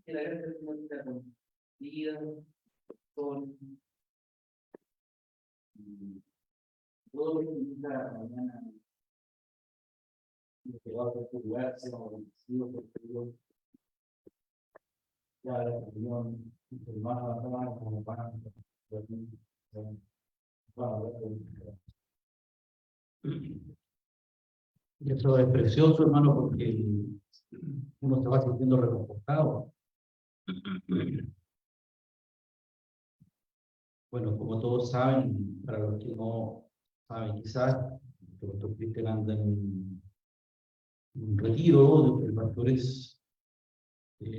Que la gracia comunitaria con vida, con todo lo que implica mañana, que va a otro lugar, sea bendecido por Dios, ya la opinión, hermanos, hermanos, como van, y esto es precioso, hermano, porque uno se va sintiendo reconfortado. Bueno, como todos saben, para los que no saben, quizás, que nuestros cristianos andan retiro de pastores de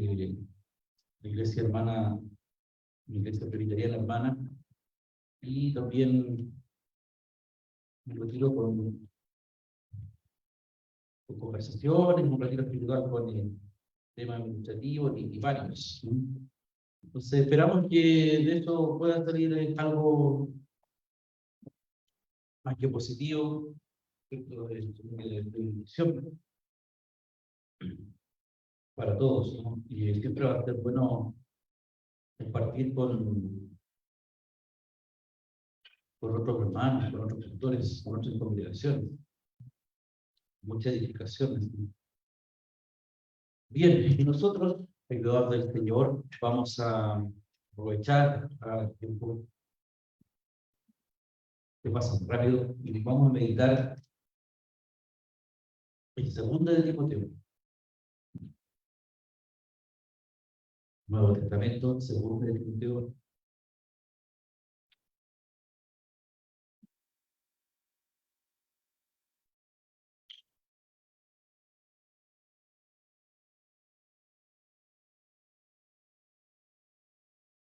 la iglesia hermana, la iglesia presbiteriana hermana, y también un retiro con conversaciones, un retiro espiritual con temas administrativos y varios. Entonces esperamos que de esto pueda salir algo más que positivo, de bendición para todos, ¿no? Y siempre va a ser bueno compartir con otros hermanos, con otros pastores, con otras congregaciones. Muchas edificaciones. Bien, y nosotros, ayudados del Señor, vamos a aprovechar el tiempo que pasa muy rápido y vamos a meditar en segunda de Timoteo. Nuevo Testamento, segunda de Timoteo.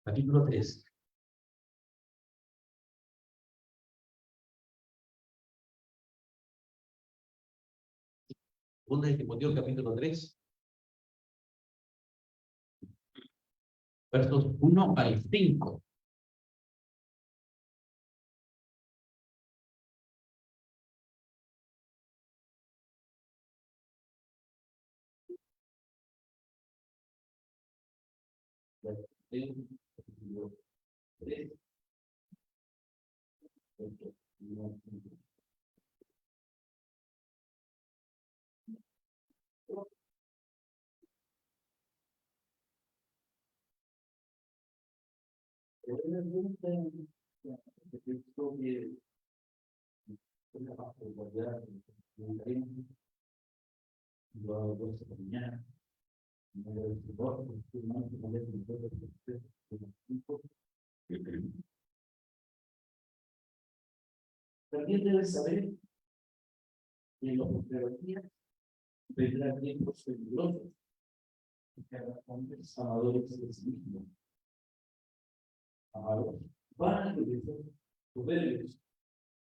Capítulo 3. Segunda de Timoteo, capítulo 3, versos 1 al 5. También debes saber que en los posteriores días vendrán tiempos peligrosos, que harán hombres amadores de sí mismos. Amados, van a ser soberbios,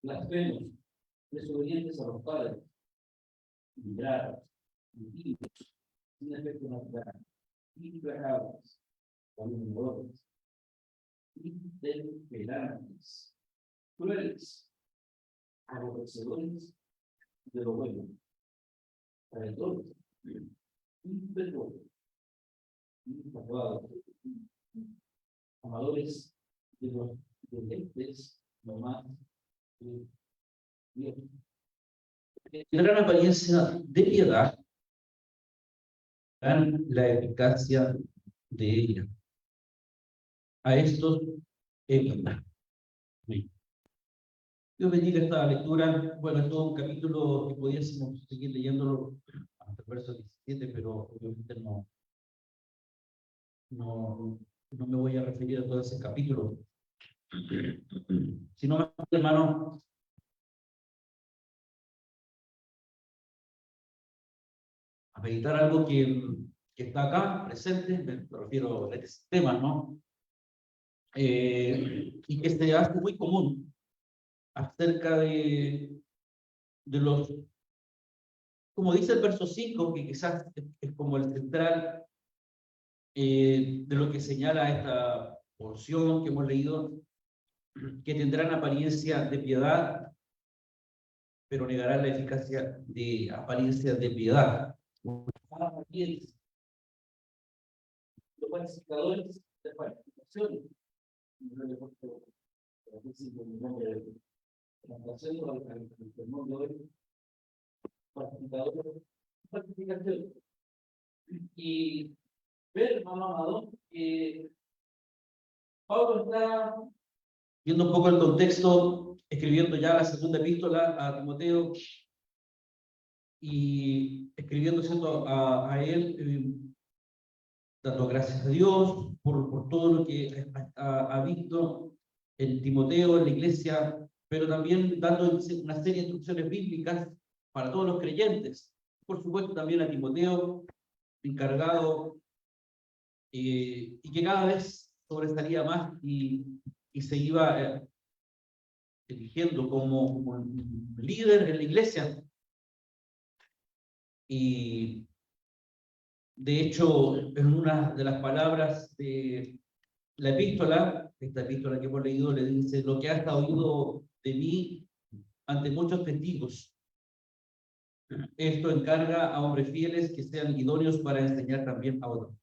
blasfemos, desobedientes a los padres, ingratos, impíos, sin efecto natural, implacables, calumniadores, intemperantes, crueles, aborrecedores de lo bueno, traidores, impetuosos, implacables, amadores de los deleites, no más de Dios. Tendrán apariencia de piedad, dan la eficacia de ella. A estos evitan. Dios bendiga esta lectura. Bueno, es todo un capítulo que pudiésemos seguir leyéndolo hasta el verso 17, pero obviamente no me voy a referir a todo ese capítulo. Sino más, hermano, a meditar algo que está acá presente, me refiero a este tema, ¿no? Y que se hace muy común acerca de los, como dice el verso 5, que quizás es como el central de lo que señala esta porción que hemos leído, que tendrán apariencia de piedad, pero negarán la eficacia de apariencia de piedad. Los falsificadores de falsificaciones. No le he puesto el nombre de transacción al sermón de hoy. Falsificadores, falsificaciones. Y ver, hermano amado, que Pablo está viendo un poco el contexto, escribiendo ya la segunda epístola a Timoteo y escribiendo a él, dando gracias a Dios por todo lo que ha visto en Timoteo, en la iglesia, pero también dando una serie de instrucciones bíblicas para todos los creyentes. por supuesto también a Timoteo, encargado, y que cada vez sobresalía más y se iba eligiendo como un líder en la iglesia. Y de hecho, en una de las palabras de la epístola, esta epístola que hemos leído, le dice: lo que has oído de mí ante muchos testigos, esto encarga a hombres fieles que sean idóneos para enseñar también a otros.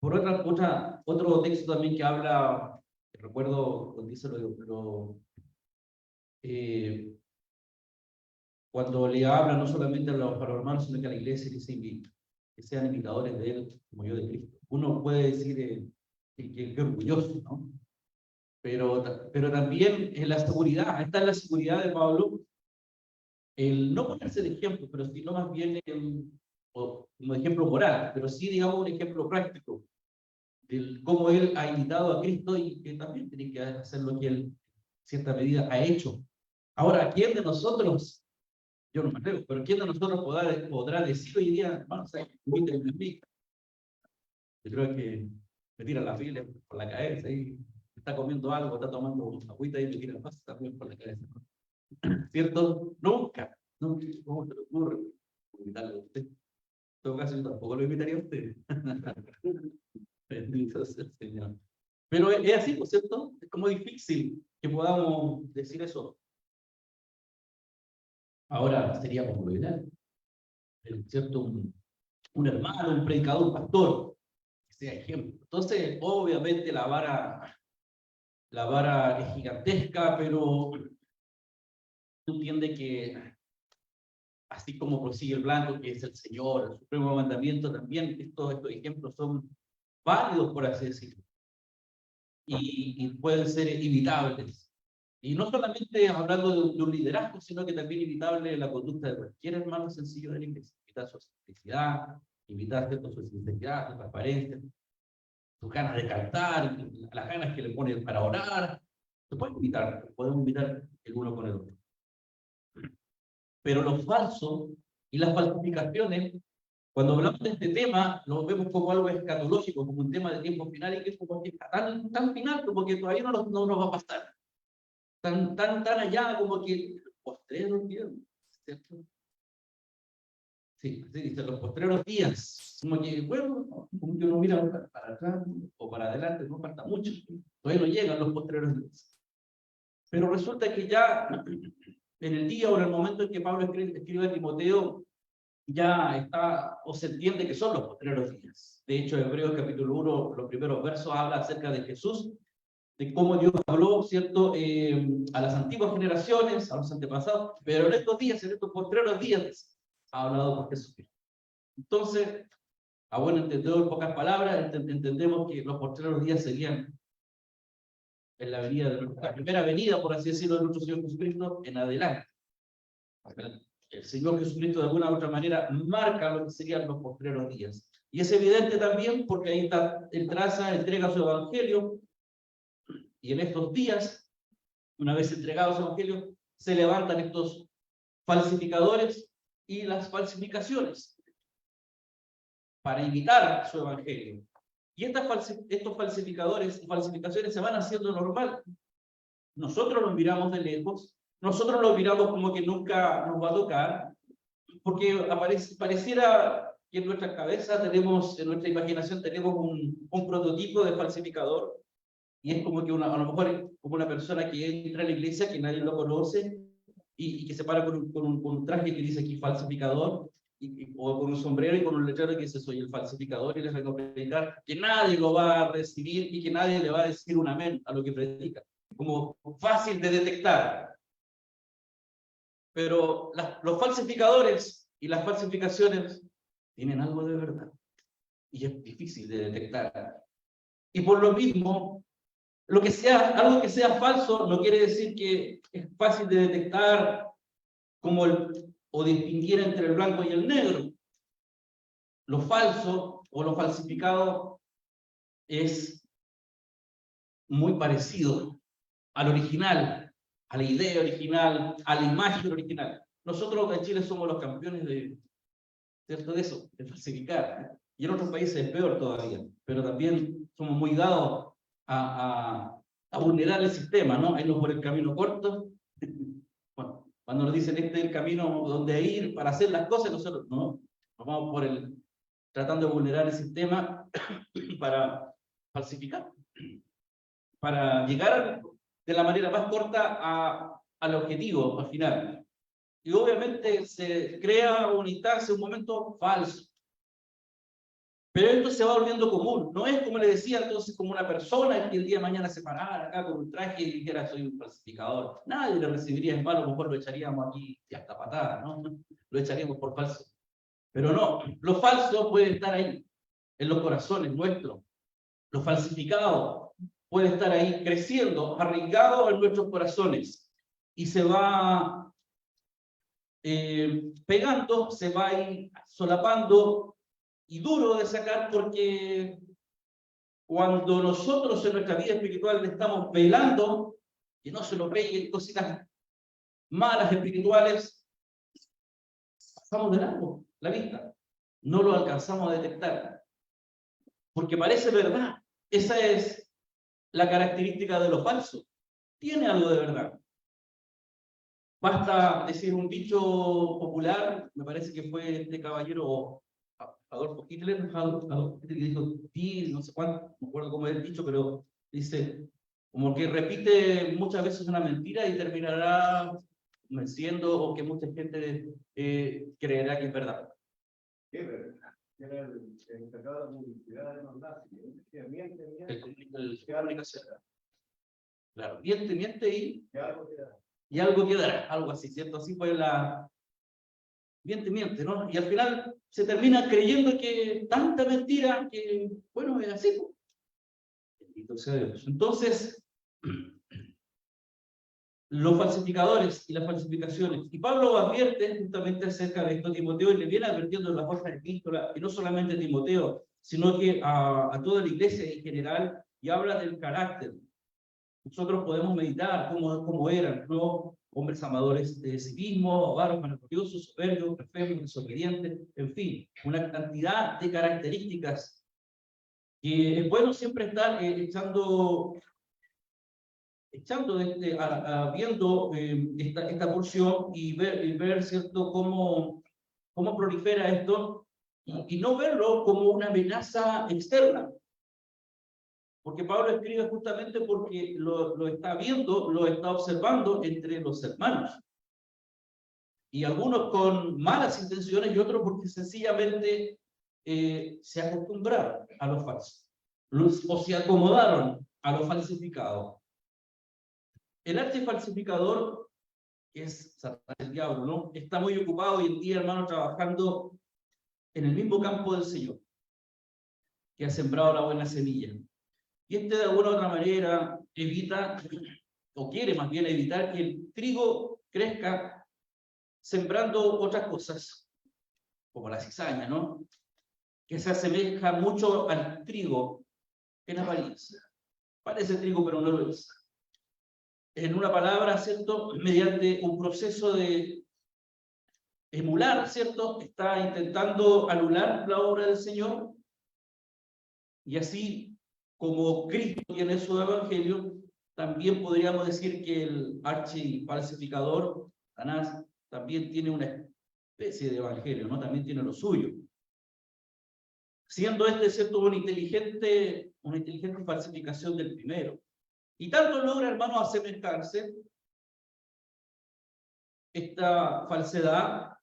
Por otro texto también que habla, recuerdo, dice cuando le habla no solamente a los hermanos, sino que a la iglesia, que sean imitadores de él, como yo de Cristo. Uno puede decir que orgulloso, ¿no? Pero también en la seguridad, está en la seguridad de Pablo, el no ponerse de ejemplo, pero sino más bien como ejemplo moral, pero sí, digamos, un ejemplo práctico de cómo él ha imitado a Cristo y que también tiene que hacer lo que él, en cierta medida, ha hecho. Ahora, ¿quién de nosotros, yo no me atrevo, pero quién de nosotros podrá decir hoy día, hermano, ¿sabes? Yo creo que me tira la fila por la cabeza y está comiendo algo, está tomando agüita y me tira la pasta también por la cabeza. ¿Cierto? Nunca. Nunca. ¿Cómo se le ocurre invitarlo a usted? En todo caso, yo tampoco lo invitaría a usted. Bendito sea el Señor. Pero es así, ¿no es cierto? Es como difícil que podamos decir eso. Ahora sería como lo ideal, ¿cierto? Un hermano, un predicador, un pastor, que sea ejemplo. Entonces, obviamente la vara es gigantesca, pero tú entiendes que así como prosigue el blanco, que es el Señor, el supremo mandamiento, también estos ejemplos son válidos, por así decirlo, y pueden ser imitables. Y no solamente hablando de un liderazgo, sino que también imitable en la conducta de cualquier hermano sencillo de la iglesia. Imitar su simplicidad, imitar su sinceridad, su transparencia, sus ganas de cantar, las ganas que le ponen para orar. Se puede imitar, podemos imitar el uno con el otro. Pero lo falso y las falsificaciones, cuando hablamos de este tema, lo vemos como algo escatológico, como un tema de tiempo final, y que es como que tan final, como que todavía no nos va a pasar. Tan allá como que postreros días, ¿cierto? Sí, así dice, los postreros días. Como que, bueno, como que uno mira para atrás o para adelante, no falta mucho. Todavía no llegan los postreros días. Pero resulta que ya en el día o en el momento en que Pablo escribe a Timoteo, ya está, o se entiende que son los postreros días. De hecho, Hebreos capítulo 1, los primeros versos habla acerca de Jesús, de cómo Dios habló, ¿cierto?, a las antiguas generaciones, a los antepasados, pero en estos días, en estos postreros días, ha hablado por Jesucristo. Entonces, a buen entendedor, en pocas palabras, entendemos que los postreros días serían en la venida de la primera venida, por así decirlo, de nuestro Señor Jesucristo en adelante. El Señor Jesucristo de alguna u otra manera marca lo que serían los postreros días. Y es evidente también porque ahí está, él entrega su evangelio, y en estos días, una vez entregado su evangelio, se levantan estos falsificadores y las falsificaciones para imitar su evangelio. Y estos falsificadores y falsificaciones se van haciendo normal. Nosotros los miramos de lejos, nosotros los miramos como que nunca nos va a tocar, porque pareciera que en nuestra cabeza tenemos, en nuestra imaginación tenemos un prototipo de falsificador, y es como que a lo mejor como una persona que entra a la iglesia, que nadie lo conoce, y que se para con un traje que dice aquí falsificador, o con un sombrero y con un letrero que dice soy el falsificador, y les vengo a predicar, que nadie lo va a recibir y que nadie le va a decir un amén a lo que predica. Como fácil de detectar. Pero los falsificadores y las falsificaciones tienen algo de verdad, y es difícil de detectar. Y por lo mismo, algo que sea falso no quiere decir que es fácil de detectar o distinguir entre el blanco y el negro. Lo falso o lo falsificado es muy parecido al original, a la idea original, a la imagen original. nosotros en Chile somos los campeones ¿cierto? De eso, de falsificar. Y en otros países es peor todavía, pero también somos muy dados a vulnerar el sistema, ¿no? A irnos por el camino corto. Bueno, cuando nos dicen este es el camino donde ir para hacer las cosas, nosotros no, nos vamos por tratando de vulnerar el sistema para falsificar, para llegar de la manera más corta al objetivo, al final. Y obviamente se crea una instancia, un momento falso. Pero esto se va volviendo común. No es, como le decía entonces, como una persona que el día de mañana se parara acá con un traje y dijera soy un falsificador. Nadie le recibiría en mano, a lo mejor lo echaríamos aquí y hasta patada, ¿no? Lo echaríamos por falso. Pero no, lo falso puede estar ahí, en los corazones nuestros. Lo falsificado puede estar ahí creciendo, arraigado en nuestros corazones. Y se va pegando, se va ahí solapando y duro de sacar, porque cuando nosotros en nuestra vida espiritual le estamos velando, que no se nos peguen cositas malas espirituales, pasamos de largo la vista, no lo alcanzamos a detectar, porque parece verdad. Esa es la característica de lo falso, tiene algo de verdad. Basta decir un dicho popular, me parece que fue este caballero Adolfo Hitler, que dijo, no sé cuánto, no recuerdo cómo es el dicho, pero dice, como que repite muchas veces una mentira y terminará convenciendo o que mucha gente creerá que es verdad. ¿Qué verdad? Era el encargado de publicidad de los nazis. El comunicación. Claro, miente Y algo quedará. y algo quedará, algo así, ¿cierto? Así fue miente, ¿no? Y al final se termina creyendo que tanta mentira que, bueno, es así. Bendito sea Dios. Entonces, los falsificadores y las falsificaciones. Y Pablo advierte justamente acerca de esto a Timoteo y le viene advirtiendo en las otras epístolas, y no solamente a Timoteo, sino que a toda la iglesia en general, y habla del carácter. Nosotros podemos meditar cómo eran, ¿no? Hombres amadores de sí mismos, avaros, vanagloriosos, soberbios, blasfemos, desobedientes, en fin, una cantidad de características que es bueno siempre estar viendo esta porción y ver ¿cierto? cómo prolifera esto y no verlo como una amenaza externa. Porque Pablo escribe justamente porque lo está viendo, lo está observando entre los hermanos. Y algunos con malas intenciones y otros porque sencillamente se acostumbraron a lo falso. O se acomodaron a lo falsificado. El archifalsificador, que es Satanás, el diablo, ¿no? Está muy ocupado hoy en día, hermano, trabajando en el mismo campo del Señor, que ha sembrado la buena semilla. Y de alguna u otra manera evita, o quiere más bien evitar, que el trigo crezca sembrando otras cosas, como la cizaña, ¿no? Que se asemeja mucho al trigo en apariencia. Parece trigo, pero no lo es. En una palabra, ¿cierto? Mediante un proceso de emular, ¿cierto? Está intentando anular la obra del Señor, y así como Cristo tiene su evangelio, también podríamos decir que el archifalsificador, Satanás, también tiene una especie de evangelio, ¿no? También tiene lo suyo. Siendo ¿cierto? Una inteligente falsificación del primero. Y tanto logra, hermano, asemejarse esta falsedad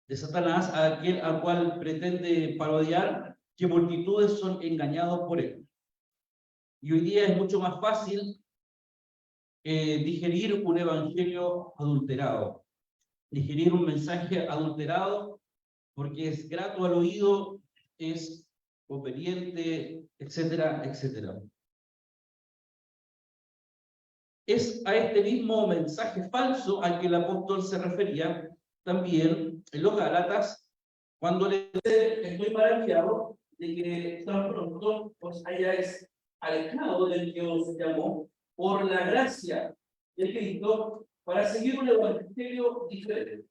de Satanás a aquel al cual pretende parodiar, que multitudes son engañados por él. Y hoy día es mucho más fácil digerir un evangelio adulterado, digerir un mensaje adulterado, porque es grato al oído, es conveniente, etcétera, etcétera. Es a este mismo mensaje falso al que el apóstol se refería también en los Gálatas, cuando le dice, estoy maravillado de que tan pronto os hayáis alejado del que os llamó por la gracia de Cristo para seguir un evangelio diferente.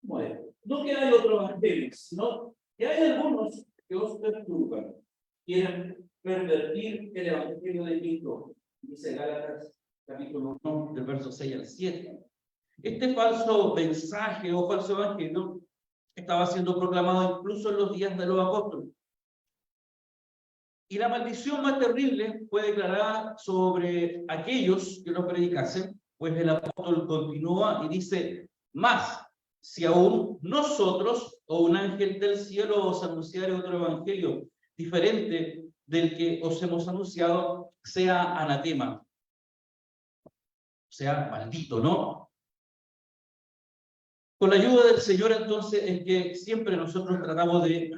Bueno, no que hay otro evangelio, sino que hay algunos que os perturban, quieren pervertir el evangelio de Cristo, dice Gálatas capítulo 1, del verso 6 al 7. Este falso mensaje o falso evangelio estaba siendo proclamado incluso en los días de los apóstoles. Y la maldición más terrible fue declarada sobre aquellos que lo predicasen, pues el apóstol continúa y dice: más, si aún nosotros o un ángel del cielo os anunciare otro evangelio diferente del que os hemos anunciado, sea anatema, sea maldito, ¿no? Con la ayuda del Señor, entonces, es que siempre nosotros tratamos de,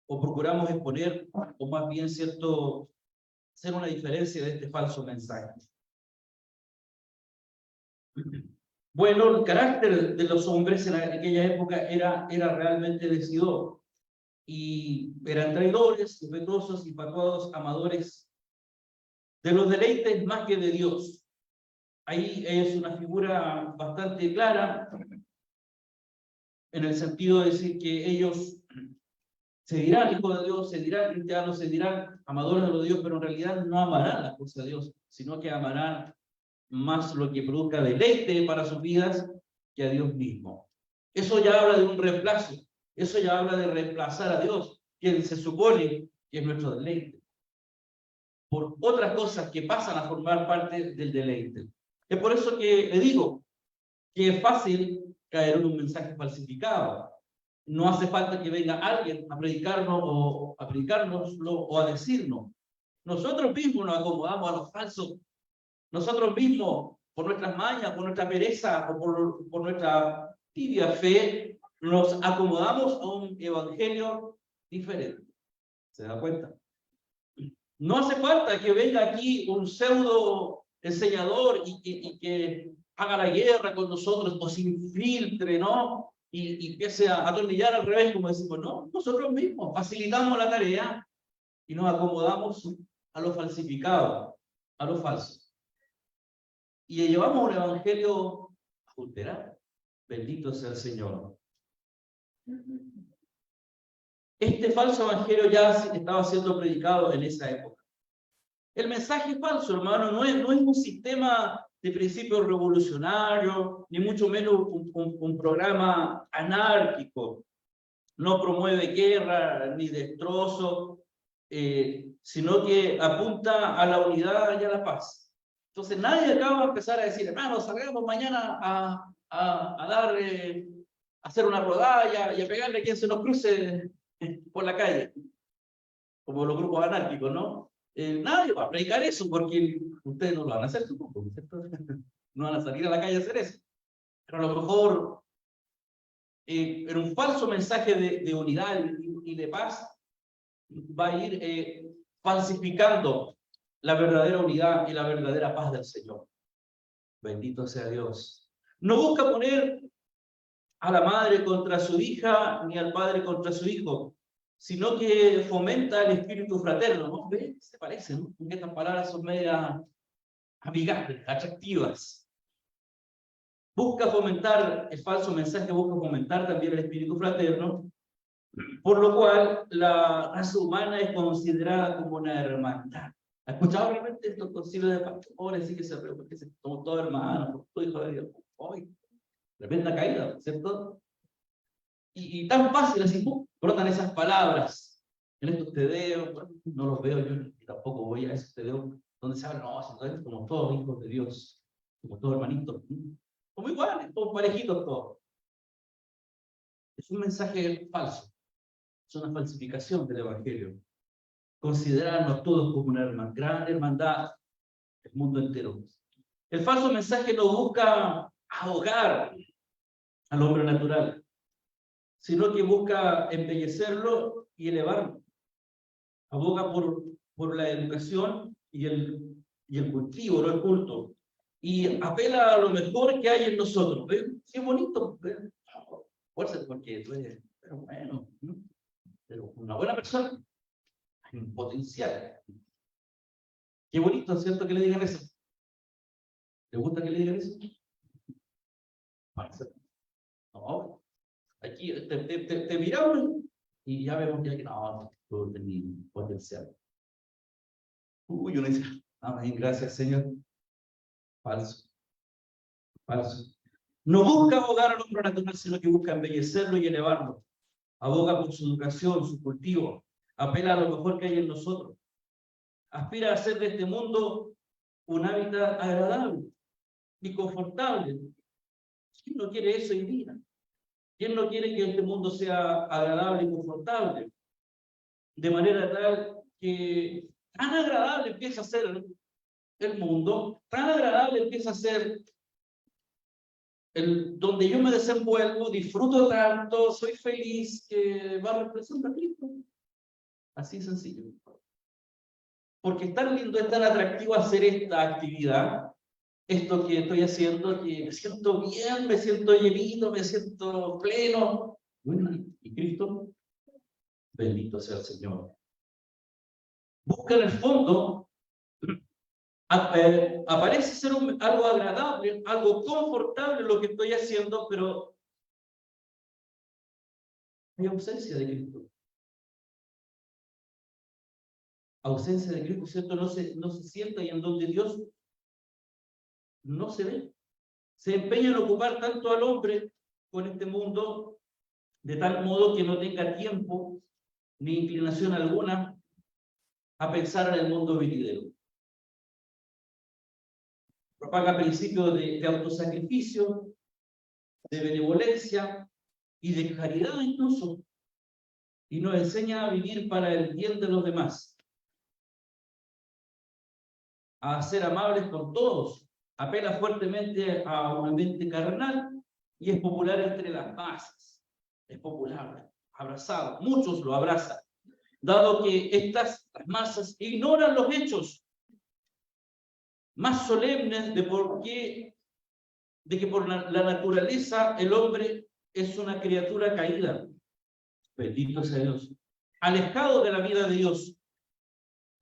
o procuramos exponer, o más bien, cierto, hacer una diferencia de este falso mensaje. Bueno, el carácter de los hombres en aquella época era realmente decidor, y eran traidores, impetuosos, infatuados, amadores de los deleites más que de Dios. Ahí es una figura bastante clara, en el sentido de decir que ellos se dirán hijos de Dios, se dirán cristianos, se dirán amadores de los Dios, pero en realidad no amarán las cosas de Dios, sino que amarán más lo que produzca deleite para sus vidas que a Dios mismo. Eso ya habla de un reemplazo, eso ya habla de reemplazar a Dios, quien se supone que es nuestro deleite, por otras cosas que pasan a formar parte del deleite. Es por eso que le digo que es fácil caer en un mensaje falsificado. No hace falta que venga alguien a predicarnos o a predicárnoslo o a decirnos. Nosotros mismos nos acomodamos a los falsos. Nosotros mismos, por nuestras mañas, por nuestra pereza o por nuestra tibia fe, nos acomodamos a un evangelio diferente. ¿Se da cuenta? No hace falta que venga aquí un pseudo enseñador y que haga la guerra con nosotros o se infiltre, ¿no? Y empiece a atornillar al revés, como decimos, no, nosotros mismos facilitamos la tarea y nos acomodamos a lo falsificado, a lo falso. Y llevamos un evangelio adulterado. Bendito sea el Señor. Este falso evangelio ya estaba siendo predicado en esa época. El mensaje falso, hermano, no es un sistema de principios revolucionarios, ni mucho menos un programa anárquico. No promueve guerra ni destrozo, sino que apunta a la unidad y a la paz. Entonces nadie acá va a empezar a decir, hermano, salgamos mañana a dar, a hacer una rodada y a pegarle a quien se nos cruce por la calle, como los grupos anárquicos, ¿no? Nadie va a predicar eso porque ustedes no lo van a hacer, supongo, ¿cierto? No van a salir a la calle a hacer eso. Pero a lo mejor en un falso mensaje de unidad y de paz va a ir falsificando la verdadera unidad y la verdadera paz del Señor. Bendito sea Dios. No busca poner a la madre contra su hija ni al padre contra su hijo, sino que fomenta el espíritu fraterno, ¿no? ¿Ve? Se parece, ¿no? Porque estas palabras son medias amigables, atractivas. Busca fomentar, el falso mensaje busca fomentar también el espíritu fraterno, por lo cual la raza humana es considerada como una hermandad. ¿Has escuchado realmente estos concilios de pastores? Sí que se reúnen, que somos todos hermanos, todo hijo de Dios. Hoy, tremenda caída, ¿cierto? Y tan fácil así, brotan esas palabras en estos tedeos. Bueno, no los veo yo, ni tampoco voy a esos tedeos donde se habla, no, como todos hijos de Dios, como todos hermanitos, como iguales, todos parejitos todos. Es un mensaje falso, es una falsificación del evangelio. Considerarnos todos como una gran hermandad del mundo entero. El falso mensaje no busca ahogar al hombre natural, sino que busca embellecerlo y elevarlo. Aboga por la educación y el cultivo, no el culto. Y apela a lo mejor que hay en nosotros. ¿Ven? Sí, es bonito. ¿Ven? Fuerza, porque tú eres, pero bueno, pero una buena persona, hay un potencial. Qué bonito, ¿cierto? Que le digan eso. ¿Le gusta que le digan eso? No. Aquí te miramos y ya vemos que no, tú tenías potencial. Uy, uno dice, amén, gracias, Señor. Falso. Falso. No busca abogar al hombre natural, sino que busca embellecerlo y elevarlo. Aboga por su educación, su cultivo. Apela a lo mejor que hay en nosotros. Aspira a hacer de este mundo un hábitat agradable y confortable. ¿Quién no quiere eso hoy día? ¿Quién no quiere que este mundo sea agradable y confortable? De manera tal que tan agradable empieza a ser el mundo, tan agradable empieza a ser donde yo me desenvuelvo, disfruto tanto, soy feliz, que va a representar a Cristo. Así sencillo. Porque es tan lindo, es tan atractivo hacer esta actividad, esto que estoy haciendo, que me siento bien, me siento llenito, me siento pleno. Bueno, ¿y Cristo? Bendito sea el Señor. Busca en el fondo, aparece ser algo agradable, algo confortable lo que estoy haciendo, pero hay ausencia de Cristo. Ausencia de Cristo, ¿cierto? No se sienta, y en donde Dios no se ve. Se empeña en ocupar tanto al hombre con este mundo, de tal modo que no tenga tiempo ni inclinación alguna a pensar en el mundo venidero. Propaga principios de autosacrificio, de benevolencia y de caridad incluso, y nos enseña a vivir para el bien de los demás, a ser amables con todos. Apela fuertemente a una mente carnal y es popular entre las masas. Es popular, abrazado, muchos lo abrazan, dado que las masas ignoran los hechos más solemnes de que por la naturaleza el hombre es una criatura caída. Bendito sea Dios. Alejado de la vida de Dios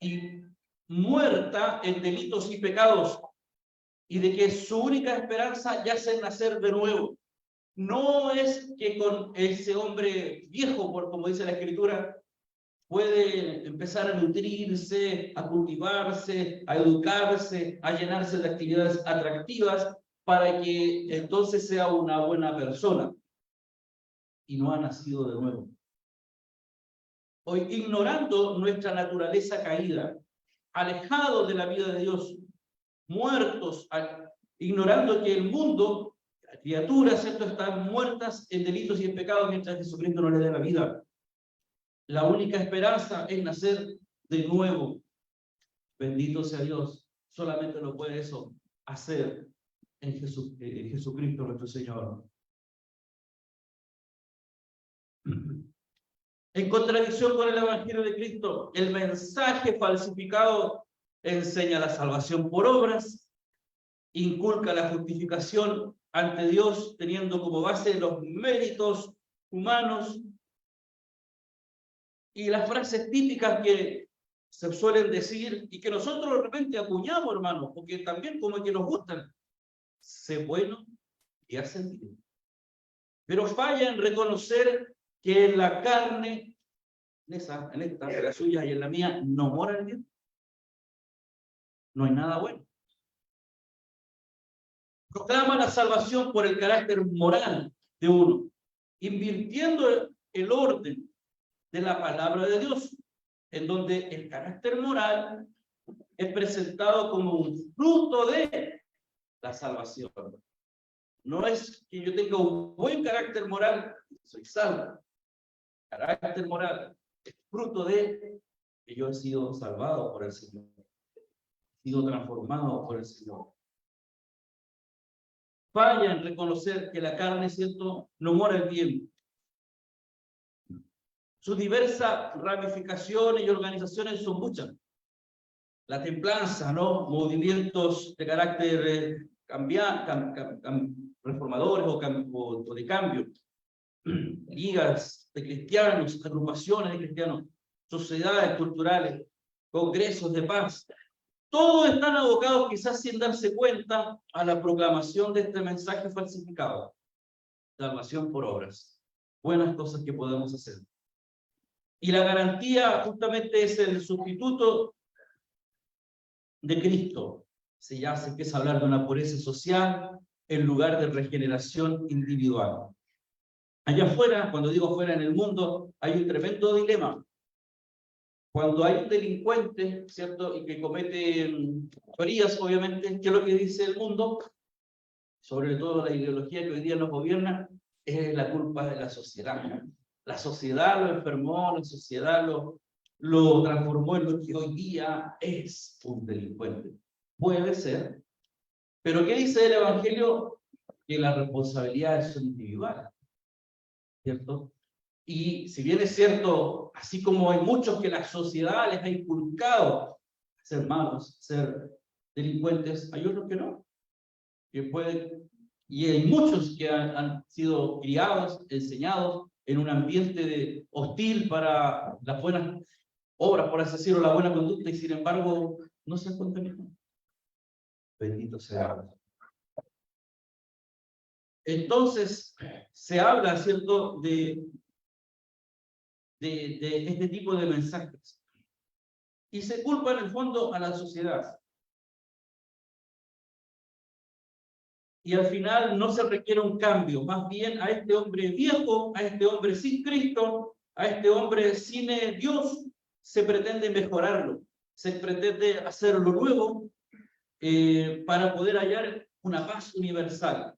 y muerta en delitos y pecados, y de que su única esperanza yace en nacer de nuevo. No es que con ese hombre viejo, como dice la Escritura, puede empezar a nutrirse, a cultivarse, a educarse, a llenarse de actividades atractivas para que entonces sea una buena persona. Y no ha nacido de nuevo. Hoy, ignorando nuestra naturaleza caída, alejados de la vida de Dios, muertos, ignorando que el mundo, las criaturas, ¿cierto?, están muertas en delitos y en pecados mientras Jesucristo no les dé la vida. La única esperanza es nacer de nuevo. Bendito sea Dios. Solamente lo puede eso hacer en Jesucristo nuestro Señor. En contradicción con el Evangelio de Cristo, el mensaje falsificado enseña la salvación por obras, inculca la justificación ante Dios teniendo como base los méritos humanos y las frases típicas que se suelen decir y que nosotros de repente acuñamos, hermanos, porque también como que nos gustan. Sé bueno y hacen bien. Pero falla en reconocer que en la carne, en la suya y en la mía, no mora el bien. No hay nada bueno. Proclama la salvación por el carácter moral de uno, invirtiendo el orden de la palabra de Dios, en donde el carácter moral es presentado como un fruto de la salvación. No es que yo tenga un buen carácter moral, soy salvo. Carácter moral es fruto de que yo he sido salvado por el Señor, he sido transformado por el Señor. Falla en reconocer que la carne, ¿cierto?, no mora el bien. Sus diversas ramificaciones y organizaciones son muchas. La templanza, ¿no?, movimientos de carácter reformadores o de cambio, ligas de cristianos, agrupaciones de cristianos, sociedades culturales, congresos de paz, todos están abocados, quizás sin darse cuenta, a la proclamación de este mensaje falsificado. Salvación por obras. Buenas cosas que podemos hacer. Y la garantía justamente es el sustituto de Cristo. Ya se empieza a hablar de una pureza social en lugar de regeneración individual. Allá afuera, cuando digo afuera en el mundo, hay un tremendo dilema. Cuando hay un delincuente, ¿cierto? Y que comete fechorías, obviamente, ¿qué es lo que dice el mundo? Sobre todo la ideología que hoy día nos gobierna, es la culpa de la sociedad. La sociedad lo enfermó, la sociedad lo transformó en lo que hoy día es un delincuente. Puede ser. Pero ¿qué dice el Evangelio? Que las responsabilidades son individuales, ¿cierto? Y si bien es cierto, así como hay muchos que la sociedad les ha inculcado ser malos, ser delincuentes, hay otros que no, que pueden, y hay muchos que han sido criados, enseñados en un ambiente hostil para las buenas obras, por así decirlo, la buena conducta, y sin embargo no se han contaminado. Bendito sea Dios. Entonces, se habla, ¿cierto?, de este tipo de mensajes. Y se culpa en el fondo a la sociedad. Y al final no se requiere un cambio, más bien a este hombre viejo, a este hombre sin Cristo, a este hombre sin Dios, se pretende mejorarlo, se pretende hacerlo nuevo para poder hallar una paz universal.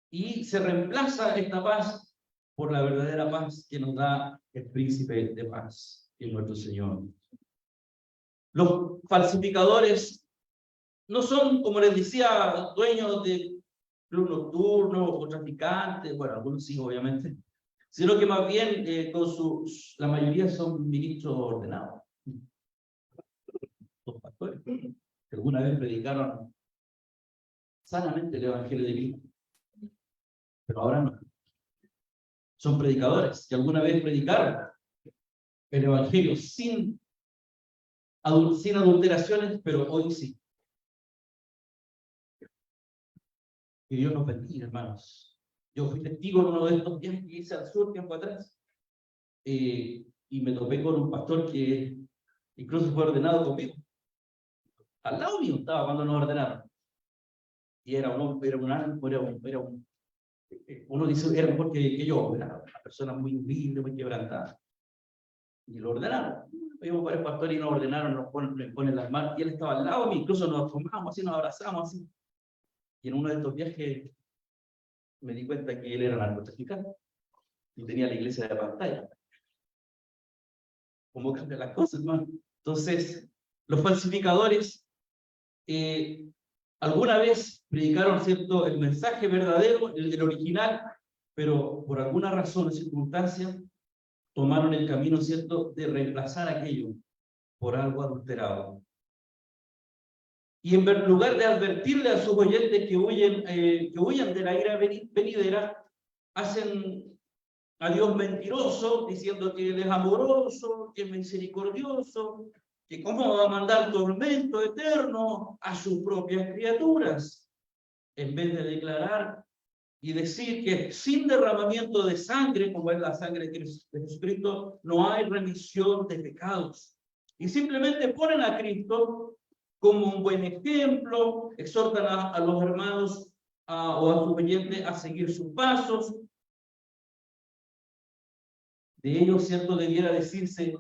Y se reemplaza esta paz por la verdadera paz que nos da el príncipe de paz, que es nuestro Señor. Los falsificadores no son, como les decía, dueños de club nocturno o traficantes, bueno, algunos sí, obviamente, sino que más bien la mayoría son ministros ordenados. Los pastores, que alguna vez predicaron sanamente el Evangelio de Cristo, pero ahora no. Son predicadores que alguna vez predicaron el Evangelio sin adulteraciones, pero hoy sí. Que Dios nos bendiga, hermanos. Yo fui testigo en uno de estos viajes que hice al sur tiempo atrás, y me topé con un pastor que incluso fue ordenado conmigo. Al lado mío estaba cuando nos ordenaron. Y uno dice, era mejor que yo, era una persona muy humilde, muy quebrantada. Y lo ordenaron. Fuimos varios pastores y nos ordenaron, nos ponen las manos, y él estaba al lado mío, incluso nos tomamos así, nos abrazamos así. Y en uno de estos viajes me di cuenta que él era narcotraficante y tenía la iglesia de la pantalla. ¿Cómo cambian las cosas, hermano? Entonces, los falsificadores alguna vez predicaron, ¿cierto?, el mensaje verdadero, el original, pero por alguna razón o circunstancia tomaron el camino, ¿cierto?, de reemplazar aquello por algo adulterado. Y en lugar de advertirle a sus oyentes que huyan de la ira venidera, hacen a Dios mentiroso, diciendo que Él es amoroso, que es misericordioso, que cómo va a mandar tormento eterno a sus propias criaturas, en vez de declarar y decir que sin derramamiento de sangre, como es la sangre de Jesucristo, no hay remisión de pecados. Y simplemente ponen a Cristo como un buen ejemplo, exhortan a los hermanos o a sus oyentes a seguir sus pasos. De ellos, ¿cierto?, debiera decirse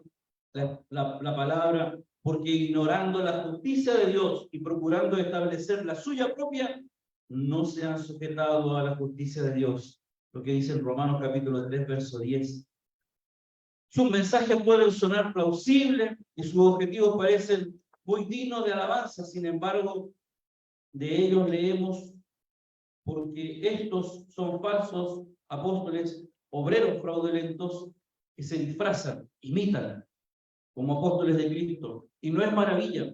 la palabra, porque ignorando la justicia de Dios y procurando establecer la suya propia, no se han sujetado a la justicia de Dios. Lo que dice en Romanos capítulo 3, verso 10. Sus mensajes pueden sonar plausibles y sus objetivos parecen muy dignos de alabanza. Sin embargo, de ellos leemos, porque estos son falsos apóstoles, obreros fraudulentos, que se disfrazan, imitan como apóstoles de Cristo. Y no es maravilla,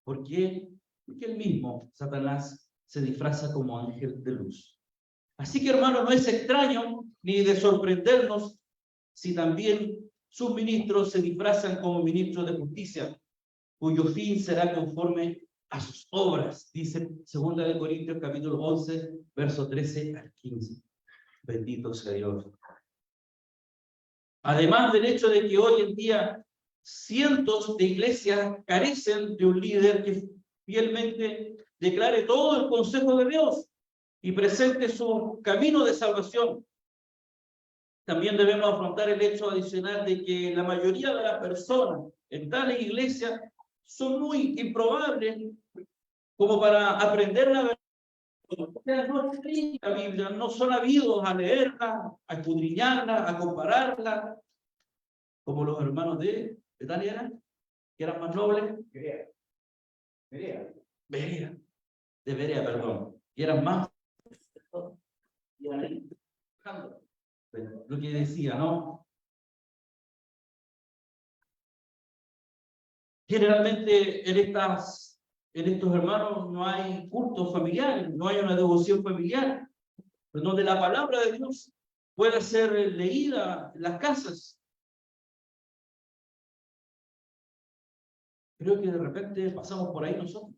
porque él mismo, Satanás, se disfraza como ángel de luz. Así que, hermanos, no es extraño ni de sorprendernos si también sus ministros se disfrazan como ministros de justicia, cuyo fin será conforme a sus obras, dice 2 de Corintios capítulo 11, verso 13 al 15. Bendito sea Dios. Además del hecho de que hoy en día cientos de iglesias carecen de un líder que fielmente declare todo el consejo de Dios y presente su camino de salvación. También debemos afrontar el hecho adicional de que la mayoría de las personas en tales iglesias son muy improbables como para aprender la verdad. No leen la Biblia, no son habidos a leerla, a escudriñarla, a compararla, como los hermanos de Betania, que eran más nobles. Berea, perdón, y eran más. Lo que decía, ¿no? Generalmente en estos hermanos no hay culto familiar, no hay una devoción familiar, donde la palabra de Dios pueda ser leída en las casas. Creo que de repente pasamos por ahí nosotros.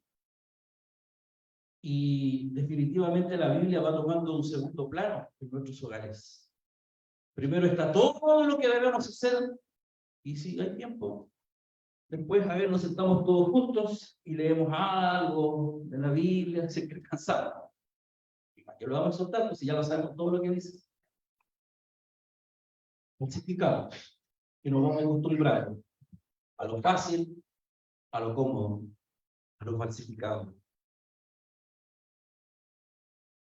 Y definitivamente la Biblia va tomando un segundo plano en nuestros hogares. Primero está todo lo que debemos hacer, y si hay tiempo, después, a ver, nos sentamos todos juntos y leemos algo de la Biblia, si es que cansamos. ¿Y para qué lo vamos a soltar? Pues si ya lo sabemos todo lo que dice. Falsificado, que nos vamos a acostumbrar a lo fácil, a lo cómodo, a lo falsificado.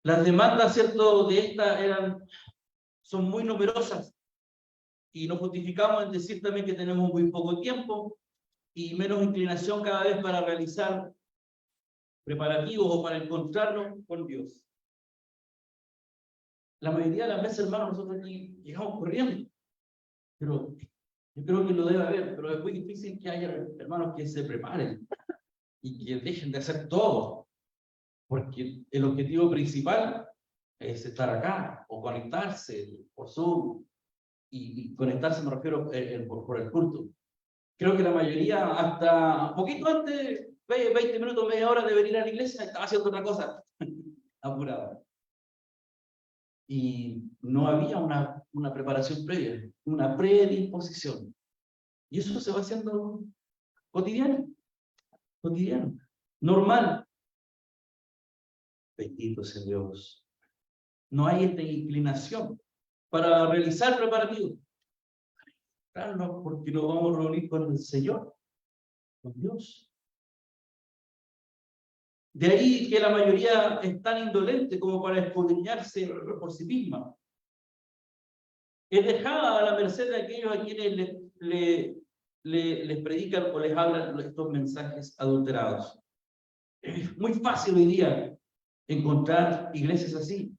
Las demandas, ¿cierto?, de esta son muy numerosas y nos justificamos en decir también que tenemos muy poco tiempo y menos inclinación cada vez para realizar preparativos o para encontrarnos con Dios. La mayoría de las veces, hermanos, nosotros aquí llegamos corriendo, pero yo creo que lo debe haber, pero es muy difícil que haya hermanos que se preparen y que dejen de hacer todo, porque el objetivo principal es estar acá o conectarse por Zoom, y conectarse me refiero por el culto. Creo que la mayoría, hasta un poquito antes, 20 minutos, media hora de venir a la iglesia, estaba haciendo otra cosa, apurado. Y no había una preparación previa, una predisposición. Y eso se va haciendo cotidiano, normal. Bendito sea Dios. No hay esta inclinación para realizar preparativos. Claro, no, porque nos vamos a reunir con el Señor, con Dios. De ahí que la mayoría es tan indolente como para escudriñarse por sí misma. Es dejada a la merced de aquellos a quienes les predican o les hablan estos mensajes adulterados. Es muy fácil hoy día encontrar iglesias así,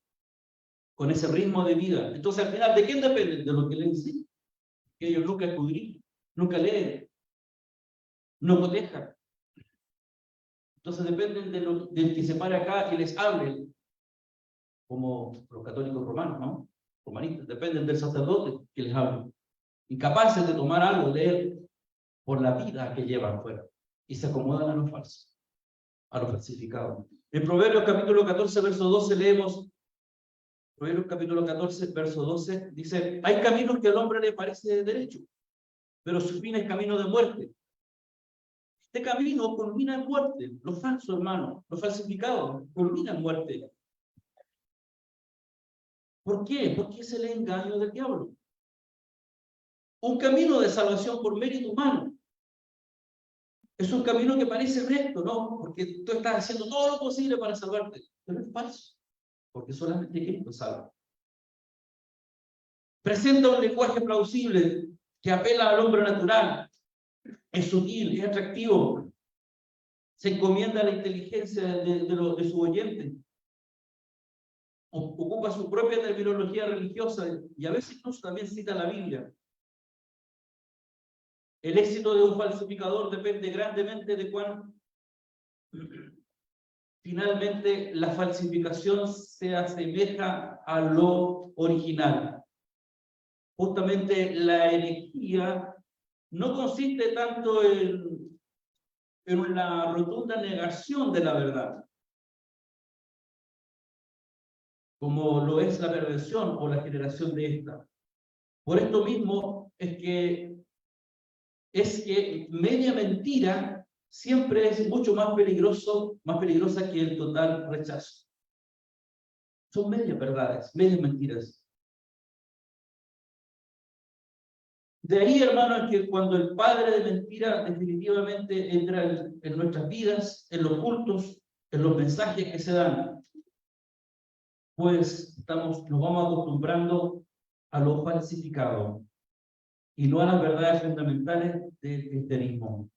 con ese ritmo de vida. Entonces, al final, ¿de quién depende? De lo que les enseñan. Que ellos nunca escudriñan, nunca leen, no cotejan. Entonces dependen del que se pare acá y les hable, como los católicos romanos, ¿no? Romanistas, dependen del sacerdote que les hable. Incapaces de tomar algo de él por la vida que llevan fuera. Y se acomodan a lo falso, a lo falsificado. En Proverbios capítulo 14, verso 12 leemos, Proverbios capítulo 14, verso 12, dice, hay caminos que al hombre le parece derecho, pero su fin es camino de muerte. Este camino culmina en muerte. Lo falso, hermano, lo falsificado, culmina en muerte. ¿Por qué? Porque es el engaño del diablo. Un camino de salvación por mérito humano. Es un camino que parece recto, ¿no? Porque tú estás haciendo todo lo posible para salvarte. Pero es falso, porque solamente Cristo salva. Presenta un lenguaje plausible que apela al hombre natural. Es sutil, es atractivo. Se encomienda a la inteligencia de su oyente. Ocupa su propia terminología religiosa y a veces incluso también cita la Biblia. El éxito de un falsificador depende grandemente de cuán finalmente la falsificación se asemeja a lo original. Justamente la herejía no consiste tanto en la rotunda negación de la verdad, como lo es la perversión o la generación de esta. Por esto mismo es que media mentira siempre es mucho más peligrosa que el total rechazo. Son medias verdades, medias mentiras. De ahí, hermano, que cuando el padre de mentira definitivamente entra en nuestras vidas, en los cultos, en los mensajes que se dan, pues nos vamos acostumbrando a lo falsificado y no a las verdades fundamentales del cristianismo.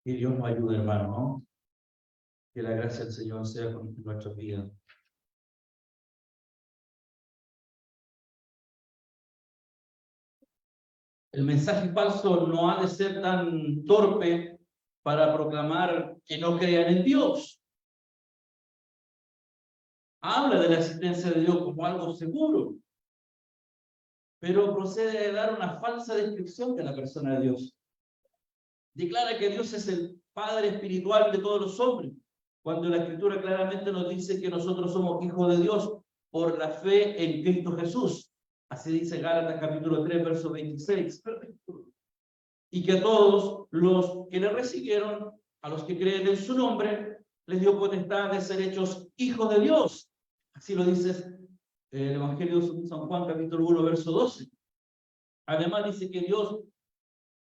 Que Dios nos ayude, hermano, ¿no? Que la gracia del Señor sea con nuestras vidas. El mensaje falso no ha de ser tan torpe para proclamar que no crean en Dios. Habla de la existencia de Dios como algo seguro, pero procede de dar una falsa descripción de la persona de Dios. Declara que Dios es el Padre espiritual de todos los hombres, cuando la Escritura claramente nos dice que nosotros somos hijos de Dios por la fe en Cristo Jesús. Así dice Gálatas capítulo 3, verso 26. Y que a todos los que le recibieron, a los que creen en su nombre, les dio potestad de ser hechos hijos de Dios. Así lo dice el Evangelio de San Juan, capítulo 1, verso 12. Además dice que Dios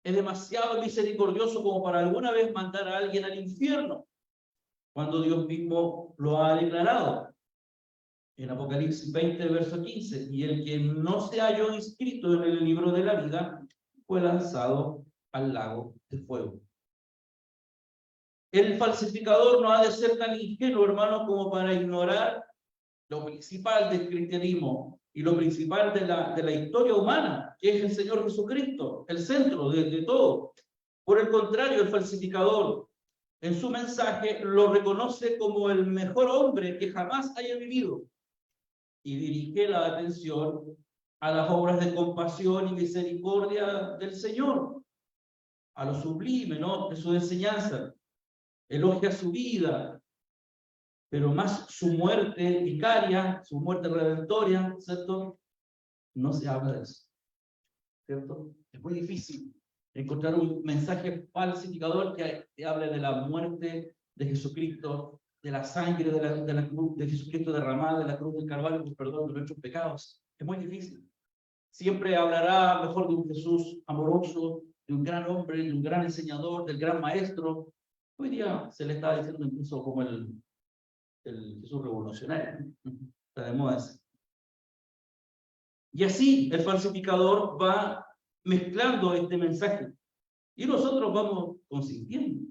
es demasiado misericordioso como para alguna vez mandar a alguien al infierno, cuando Dios mismo lo ha declarado. En Apocalipsis 20, verso 15, y el que no se halló inscrito en el libro de la vida fue lanzado al lago de fuego. El falsificador no ha de ser tan ingenuo, hermano, como para ignorar lo principal del cristianismo y lo principal de la historia humana, que es el Señor Jesucristo, el centro de todo. Por el contrario, el falsificador en su mensaje lo reconoce como el mejor hombre que jamás haya vivido y dirige la atención a las obras de compasión y misericordia del Señor, a lo sublime, ¿no?, de su enseñanza. Elogia su vida, pero más su muerte vicaria, su muerte redentoria, ¿cierto? No se habla de eso, ¿cierto? Es muy difícil encontrar un mensaje falsificador que hable de la muerte de Jesucristo, de la sangre de la cruz de Jesucristo derramada de la cruz del Calvario por perdón de nuestros pecados. Es muy difícil. Siempre hablará mejor de un Jesús amoroso, de un gran hombre, de un gran enseñador, del gran maestro. Hoy día se le está diciendo incluso como el Jesús revolucionario. Está de moda eso. Y así el falsificador va mezclando este mensaje. Y nosotros vamos consintiendo.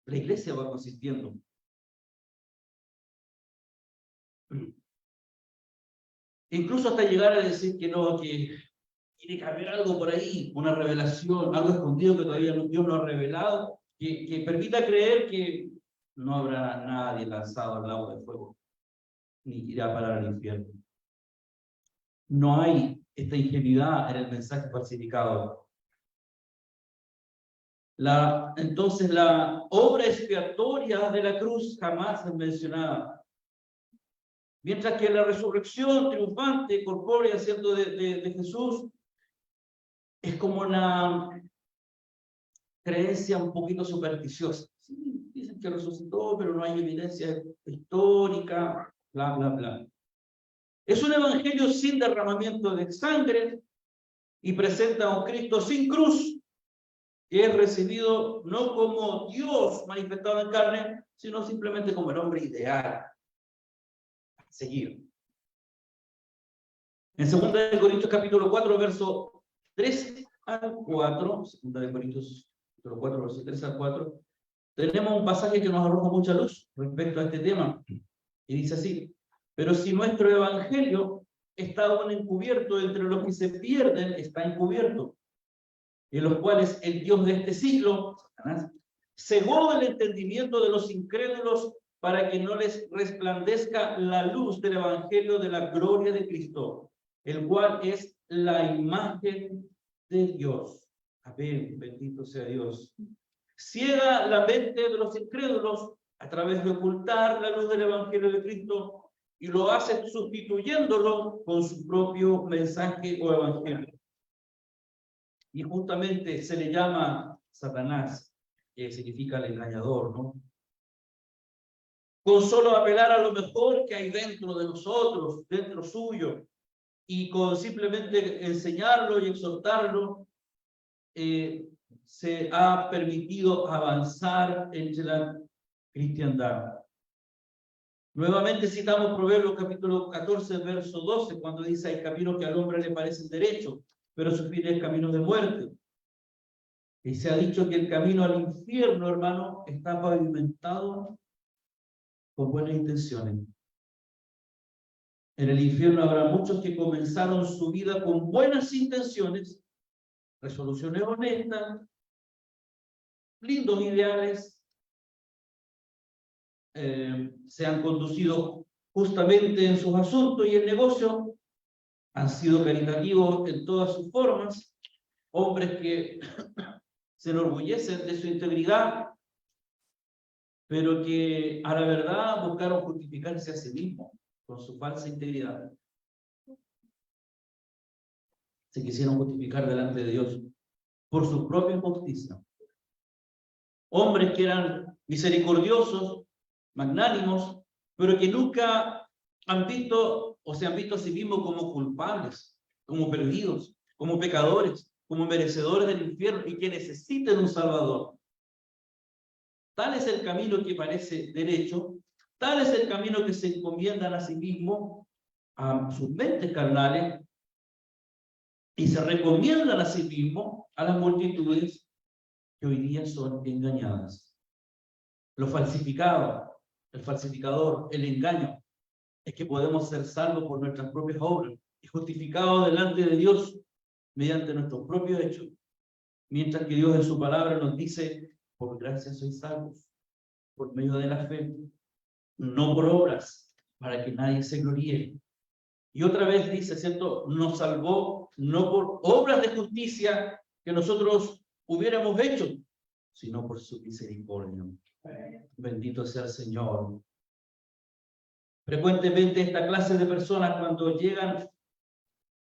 La iglesia va consintiendo. Incluso hasta llegar a decir que no, que tiene que haber algo por ahí, una revelación, algo escondido que todavía Dios no ha revelado, que permita creer que no habrá nadie lanzado al lago de fuego, ni irá a parar al infierno. No hay esta ingenuidad en el mensaje falsificado. Entonces la obra expiatoria de la cruz jamás es mencionada. Mientras que la resurrección triunfante, corpórea, ¿cierto?, de Jesús, es como una creencia un poquito supersticiosa. Sí, dicen que resucitó, pero no hay evidencia histórica, bla, bla, bla. Es un evangelio sin derramamiento de sangre y presenta a un Cristo sin cruz, que es recibido no como Dios manifestado en carne, sino simplemente como el hombre ideal a seguir. En 2 Corintios capítulo 4, verso 3 al 4, 2 Corintios capítulo 4, verso 3 al 4, tenemos un pasaje que nos arroja mucha luz respecto a este tema, y dice así: pero si nuestro evangelio está aún encubierto, entre los que se pierden está encubierto, en los cuales el Dios de este siglo, Satanás, cegó el entendimiento de los incrédulos para que no les resplandezca la luz del evangelio de la gloria de Cristo, el cual es la imagen de Dios. Amén, bendito sea Dios. Ciega la mente de los incrédulos a través de ocultar la luz del Evangelio de Cristo y lo hace sustituyéndolo con su propio mensaje o evangelio. Y justamente se le llama Satanás, que significa el engañador, ¿no? Con solo apelar a lo mejor que hay dentro de nosotros, dentro suyo, y con simplemente enseñarlo y exhortarlo, se ha permitido avanzar entre la cristiandad. Nuevamente citamos Proverbios capítulo 14, verso 12, cuando dice: hay caminos que al hombre le parecen derechos, pero su fin es camino de muerte. Y se ha dicho que el camino al infierno, hermano, está pavimentado con buenas intenciones. En el infierno habrá muchos que comenzaron su vida con buenas intenciones, resoluciones honestas, lindos ideales, se han conducido justamente en sus asuntos y el negocio, han sido caritativos en todas sus formas, hombres que se enorgullecen de su integridad, pero que a la verdad buscaron justificarse a sí mismos con su falsa integridad. Se quisieron justificar delante de Dios por su propia justicia. Hombres que eran misericordiosos, magnánimos, pero que nunca han visto o se han visto a sí mismos como culpables, como perdidos, como pecadores, como merecedores del infierno y que necesitan un Salvador. Tal es el camino que parece derecho, tal es el camino que se encomiendan a sí mismos, a sus mentes carnales, y se recomiendan a sí mismos a las multitudes que hoy día son engañadas. Lo falsificado, el falsificador, el engaño, es que podemos ser salvos por nuestras propias obras y justificados delante de Dios mediante nuestros propios hechos, mientras que Dios en su palabra nos dice: por gracia sois salvos, por medio de la fe, no por obras, para que nadie se gloríe. Y otra vez dice, ¿cierto? Nos salvó no por obras de justicia que nosotros hubiéramos hecho, sino por su misericordia. Bendito sea el Señor. Frecuentemente esta clase de personas, cuando llegan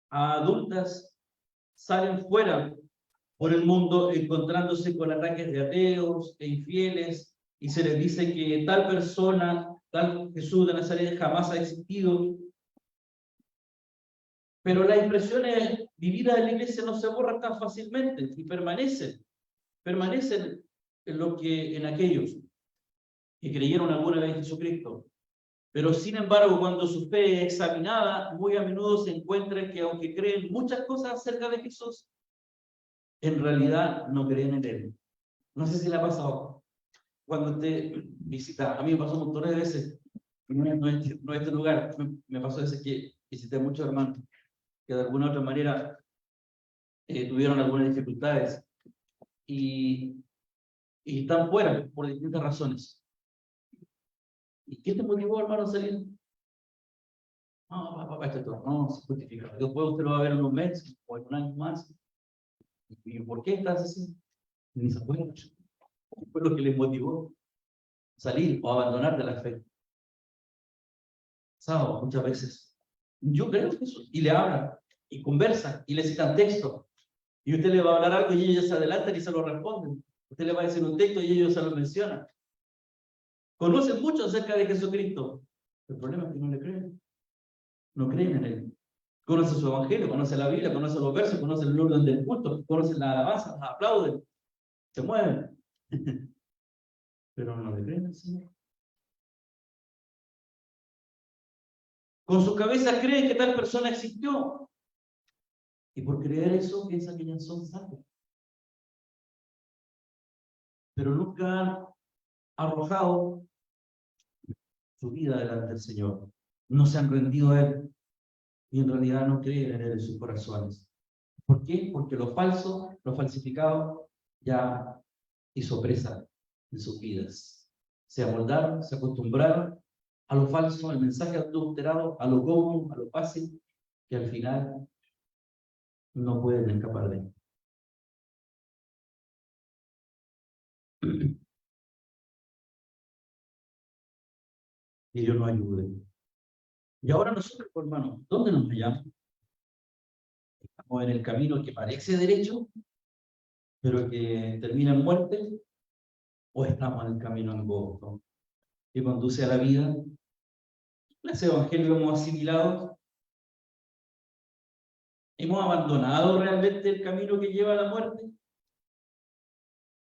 a adultas, salen fuera por el mundo encontrándose con ataques de ateos e infieles, y se les dice que tal persona, tal Jesús de Nazaret jamás ha existido. Pero las impresiones vividas en la iglesia no se borran tan fácilmente y permanecen en aquellos que creyeron alguna vez en Jesucristo. Pero sin embargo, cuando su fe es examinada, muy a menudo se encuentra que aunque creen muchas cosas acerca de Jesús, en realidad no creen en Él. No sé si le ha pasado. Cuando usted visita, a mí me pasó montones de veces, no es este lugar, me pasó veces que visité a muchos hermanos que de alguna u otra manera tuvieron algunas dificultades y están fuera por distintas razones. ¿Y qué te motivó, hermano, a salir? No, papá, esto no se justifica. Después usted lo va a ver en un mes o en un año más. ¿Y por qué estás así? Ni se acuerda. ¿Qué fue lo que les motivó a salir o a abandonar de la fe? ¿Sabe? Muchas veces. Yo creo que eso. Y le hablan, y conversan, y le citan texto. Y usted le va a hablar algo y ellos se adelantan y se lo responden. Usted le va a decir un texto y ellos se lo mencionan. Conocen mucho acerca de Jesucristo. El problema es que no le creen. No creen en Él. Conocen su evangelio, conocen la Biblia, conocen los versos, conocen el orden del culto, conocen la alabanza, las aplauden, se mueven. Pero no le creen al Señor. Con su cabeza creen que tal persona existió. Y por creer eso piensan que ya son salvos. Pero nunca han arrojado su vida delante del Señor. No se han rendido a Él. Y en realidad no creen en Él en sus corazones. ¿Por qué? Porque lo falso, lo falsificado, ya hizo presa en sus vidas. Se amoldaron, se acostumbraron a lo falso, al mensaje adulterado, a lo cómodo, a lo fácil, que al final no pueden escapar de él. Que Dios nos ayude. Y ahora nosotros, hermanos, ¿dónde nos hallamos? ¿Estamos en el camino que parece derecho, pero que termina en muerte? ¿O estamos en el camino angosto que conduce a la vida? ¿Ese evangelio hemos asimilado? ¿Hemos abandonado realmente el camino que lleva a la muerte?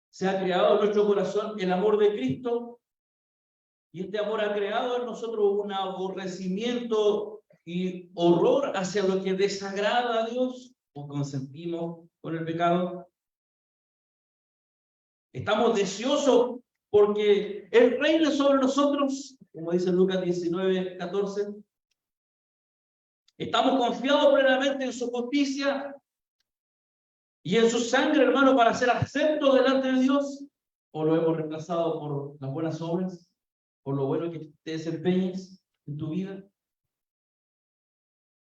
¿Se ha creado en nuestro corazón el amor de Cristo? Y este amor ha creado en nosotros un aborrecimiento y horror hacia lo que desagrada a Dios, o consentimos con el pecado. Estamos deseosos porque Él reina sobre nosotros, como dice Lucas 19:14. Estamos confiados plenamente en su justicia y en su sangre, hermano, para ser aceptos delante de Dios, o lo hemos reemplazado por las buenas obras, por lo bueno que te desempeñes en tu vida.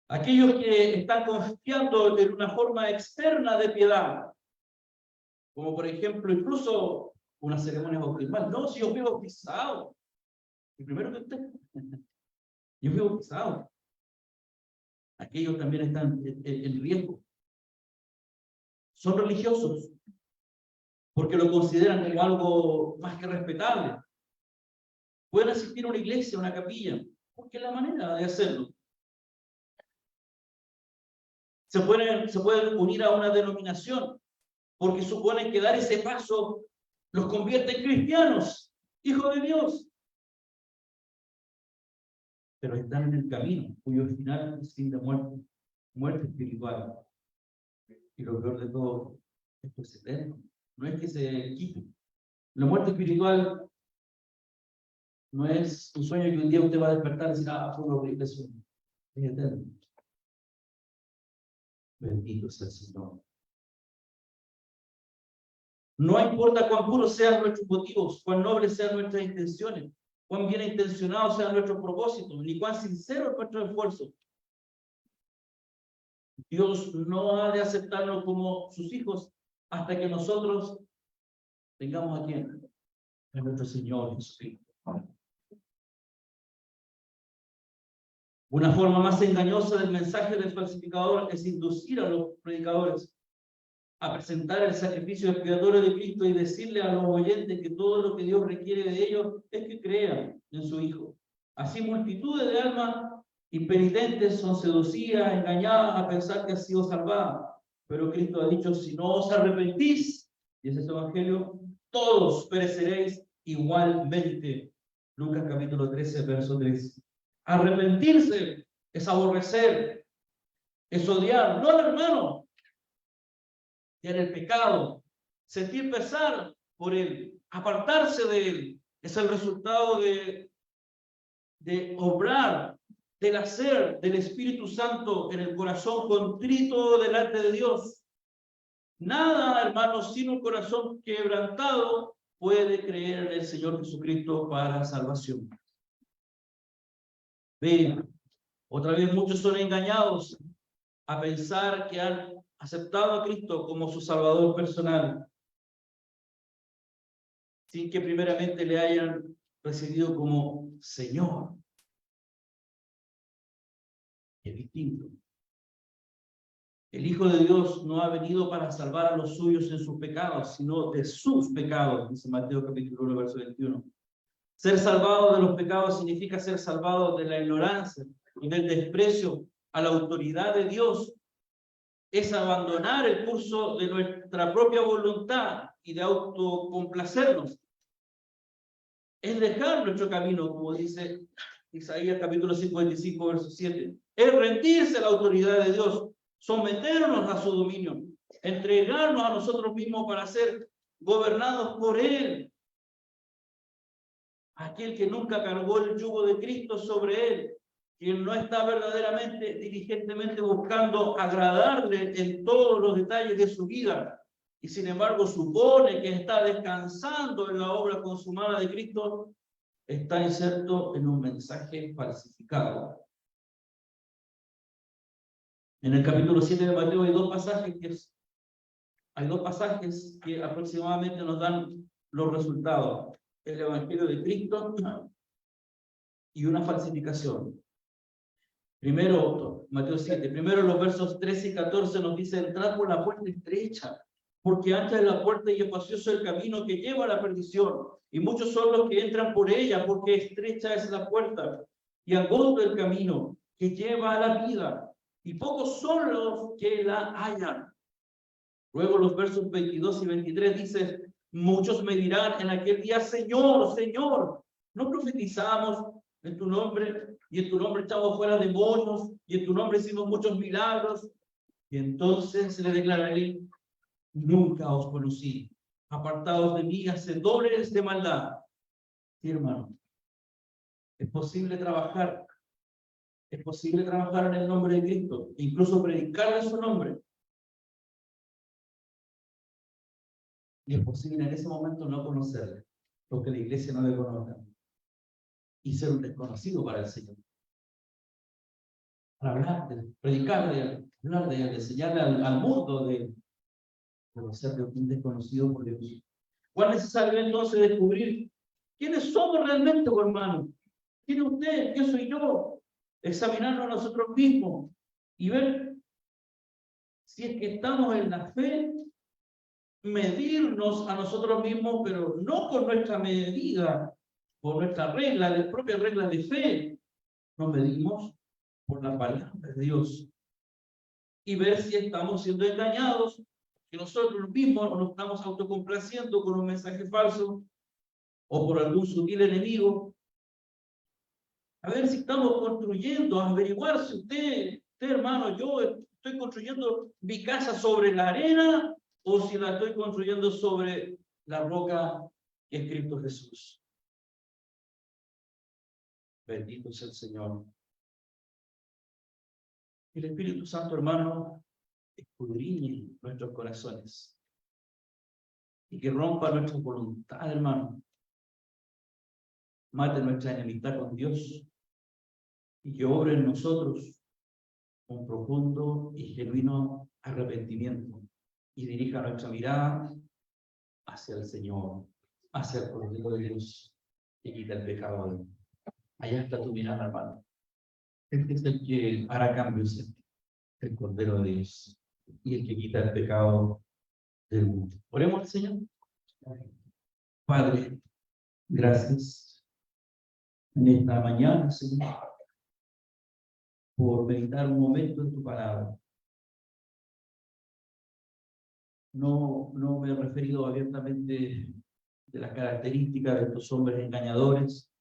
Aquellos que están confiando en una forma externa de piedad, como por ejemplo incluso una ceremonia bautismal. No, si yo fui bautizado, y primero que usted, yo fui bautizado. Aquellos también están en riesgo. Son religiosos, porque lo consideran como algo más que respetable. Pueden asistir a una iglesia, a una capilla, porque es la manera de hacerlo. Se pueden unir a una denominación, porque suponen que dar ese paso los convierte en cristianos, hijos de Dios. Pero están en el camino, cuyo final es fin de muerte, muerte espiritual. Y lo peor de todo, esto es eterno, no es que se quite. La muerte espiritual no es un sueño que un día usted va a despertar y decir, fue un horrible sueño. Es eterno. Bendito sea el Señor. No importa cuán puros sean nuestros motivos, cuán nobles sean nuestras intenciones, cuán bien intencionados sean nuestros propósitos, ni cuán sincero es nuestro esfuerzo. Dios no ha de aceptarnos como sus hijos hasta que nosotros tengamos a quién, a nuestro Señor Jesucristo. Una forma más engañosa del mensaje del falsificador es inducir a los predicadores a presentar el sacrificio expiatorio de Cristo y decirle a los oyentes que todo lo que Dios requiere de ellos es que crean en su Hijo. Así multitudes de almas impenitentes son seducidas, engañadas a pensar que han sido salvadas. Pero Cristo ha dicho, si no os arrepentís, y ese es el Evangelio, todos pereceréis igualmente. Lucas capítulo 13, verso 3. Arrepentirse es aborrecer, es odiar, no al hermano, en el pecado, sentir pesar por él, apartarse de él, es el resultado de obrar, del hacer del Espíritu Santo en el corazón contrito delante de Dios. Nada, hermanos, sin un corazón quebrantado puede creer en el Señor Jesucristo para salvación. Vean, otra vez muchos son engañados a pensar que han aceptado a Cristo como su Salvador personal, sin que primeramente le hayan recibido como Señor. Es distinto. El Hijo de Dios no ha venido para salvar a los suyos en sus pecados, sino de sus pecados, dice Mateo capítulo 1, verso 21. Ser salvado de los pecados significa ser salvado de la ignorancia y del desprecio a la autoridad de Dios. Es abandonar el curso de nuestra propia voluntad y de autocomplacernos. Es dejar nuestro camino, como dice Isaías capítulo 55, verso 7. Es rendirse a la autoridad de Dios, someternos a su dominio, entregarnos a nosotros mismos para ser gobernados por Él. Aquel que nunca cargó el yugo de Cristo sobre él, quien no está verdaderamente, diligentemente buscando agradarle en todos los detalles de su vida, y sin embargo supone que está descansando en la obra consumada de Cristo, está inserto en un mensaje falsificado. En el capítulo 7 de Mateo hay dos pasajes que aproximadamente nos dan los resultados. El Evangelio de Cristo y una falsificación. Primero, Mateo 7, primero los versos 13 y 14 nos dice: entrad por la puerta estrecha, porque ancha es la puerta y espacioso el camino que lleva a la perdición, y muchos son los que entran por ella, porque estrecha es la puerta y angosto el camino que lleva a la vida, y pocos son los que la hallan. Luego los versos 22 y 23 dice: muchos me dirán en aquel día: Señor, Señor, ¿no profetizamos en tu nombre, y en tu nombre echamos fuera demonios, y en tu nombre hicimos muchos milagros? Y entonces le declararé: nunca os conocí, apartados de mí, hacedores de maldad. Sí, hermano, es posible trabajar en el nombre de Cristo, e incluso predicar en su nombre. Y es posible en ese momento no conocerle, porque la iglesia no le conozca, y ser un desconocido para el Señor. Para hablar, predicar de él, hablar de él, enseñarle al mundo de ser de un desconocido por Dios. ¿Cuál es necesario entonces descubrir quiénes somos realmente, hermano? ¿Quién es usted? ¿Qué soy yo? Examinarnos a nosotros mismos y ver si es que estamos en la fe, medirnos a nosotros mismos, pero no con nuestra medida, por nuestra regla, de propia regla de fe. Nos medimos por la palabra de Dios y ver si estamos siendo engañados, que nosotros mismos nos estamos autocomplaciendo con un mensaje falso o por algún sutil enemigo. A ver si estamos construyendo, averiguar si usted hermano, yo estoy construyendo mi casa sobre la arena o si la estoy construyendo sobre la roca que es Cristo Jesús. Bendito sea el Señor. El Espíritu Santo, hermano, escudriñe nuestros corazones y que rompa nuestra voluntad, hermano. Mate nuestra enemistad con Dios y que obre en nosotros un profundo y genuino arrepentimiento y dirija nuestra mirada hacia el Señor, hacia el Cordero de Dios que quita el pecado. Allá está tu mirada, hermano. Este es el que hará cambios, el Cordero de Dios y el que quita el pecado del mundo. Oremos al Señor. Padre, gracias en esta mañana, Señor, por meditar un momento en tu palabra. No me he referido abiertamente de las características de estos hombres engañadores.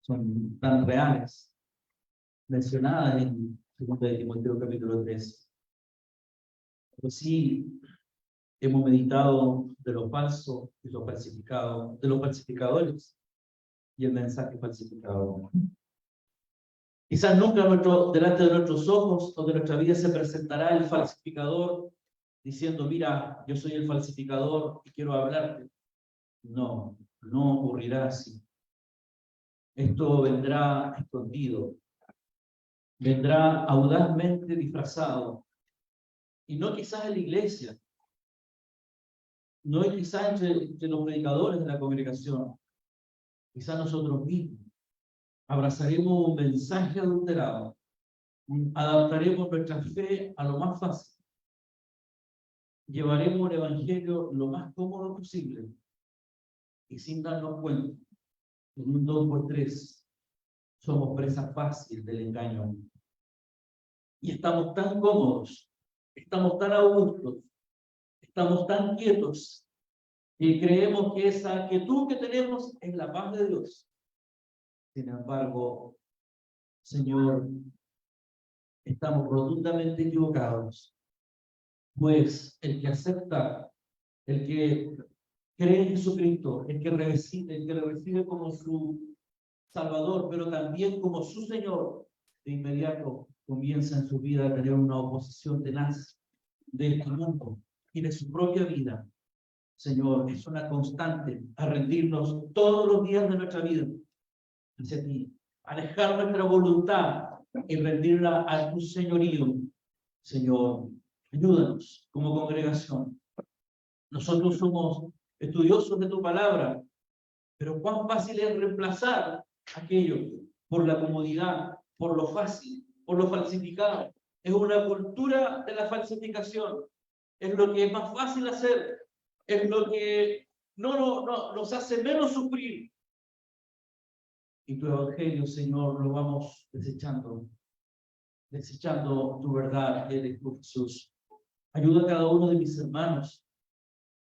Son tan reales, mencionadas en 2 de Timoteo capítulo 3. Pero sí hemos meditado de lo falso y lo falsificado, de los falsificadores y el mensaje falsificado. Quizás nunca delante de nuestros ojos o de nuestra vida se presentará el falsificador diciendo: mira, yo soy el falsificador y quiero hablarte. No ocurrirá así. Esto vendrá escondido, vendrá audazmente disfrazado, y no quizás en la iglesia, no quizás entre los predicadores de la congregación, quizás nosotros mismos. Abrazaremos un mensaje adulterado, adaptaremos nuestra fe a lo más fácil, llevaremos el evangelio lo más cómodo posible, y sin darnos cuenta, en un 2x3, somos presa fácil del engaño. Y estamos tan cómodos, estamos tan a gusto, estamos tan quietos, que creemos que esa quietud que tenemos es la paz de Dios. Sin embargo, Señor, estamos rotundamente equivocados, pues el que acepta, el que cree en Jesucristo, el que le recibe como su Salvador, pero también como su Señor, de inmediato comienza en su vida a tener una oposición tenaz del mundo y de su propia vida. Señor, es una constante a rendirnos todos los días de nuestra vida hacia ti, alejar nuestra voluntad y rendirla a tu señorío. Señor, ayúdanos como congregación. Nosotros somos estudiosos de tu palabra, pero cuán fácil es reemplazar aquello por la comodidad, por lo fácil, por lo falsificado. Es una cultura de la falsificación. Es lo que es más fácil hacer. Es lo que no nos hace menos sufrir. Y tu evangelio, Señor, lo vamos desechando tu verdad, que eres tú, Jesús. Ayuda a cada uno de mis hermanos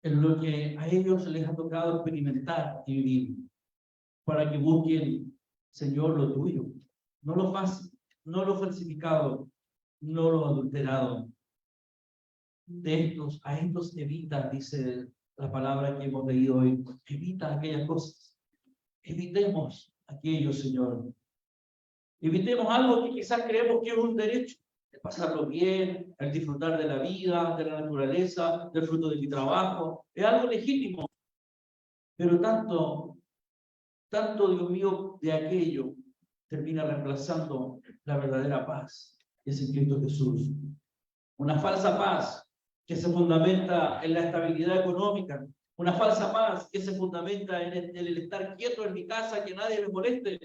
en lo que a ellos les ha tocado experimentar y vivir, para que busquen, Señor, lo tuyo, no lo fácil, no lo falsificado, no lo adulterado. A estos evita, dice la palabra que hemos leído hoy, evita aquellas cosas. Evitemos aquello, Señor. Evitemos algo que quizás creemos que es un derecho, el pasarlo bien, el disfrutar de la vida, de la naturaleza, del fruto de mi trabajo. Es algo legítimo, pero tanto, Dios mío, de aquello termina reemplazando la verdadera paz, que es en Cristo Jesús. Una falsa paz que se fundamenta en la estabilidad económica, una falsa paz que se fundamenta en el estar quieto en mi casa, que nadie me moleste.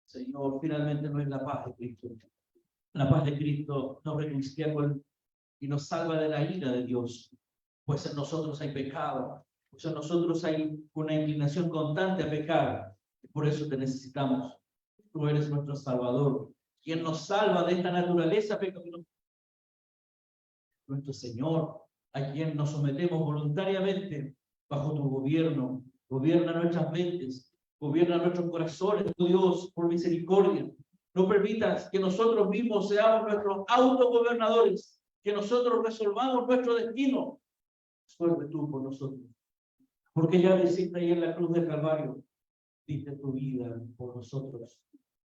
Señor, finalmente no es la paz de Cristo. La paz de Cristo nos reconcilia y nos salva de la ira de Dios, pues en nosotros hay pecado, pues en nosotros hay una inclinación constante a pecar. Por eso te necesitamos. Tú eres nuestro Salvador, quien nos salva de esta naturaleza pecaminosa. Nuestro Señor, a quien nos sometemos voluntariamente bajo tu gobierno. Gobierna nuestras mentes, gobierna nuestros corazones, oh Dios, por misericordia. No permitas que nosotros mismos seamos nuestros autogobernadores, que nosotros resolvamos nuestro destino. Suerte tú por nosotros, porque ya deciste ahí en la cruz del Calvario, diste tu vida por nosotros.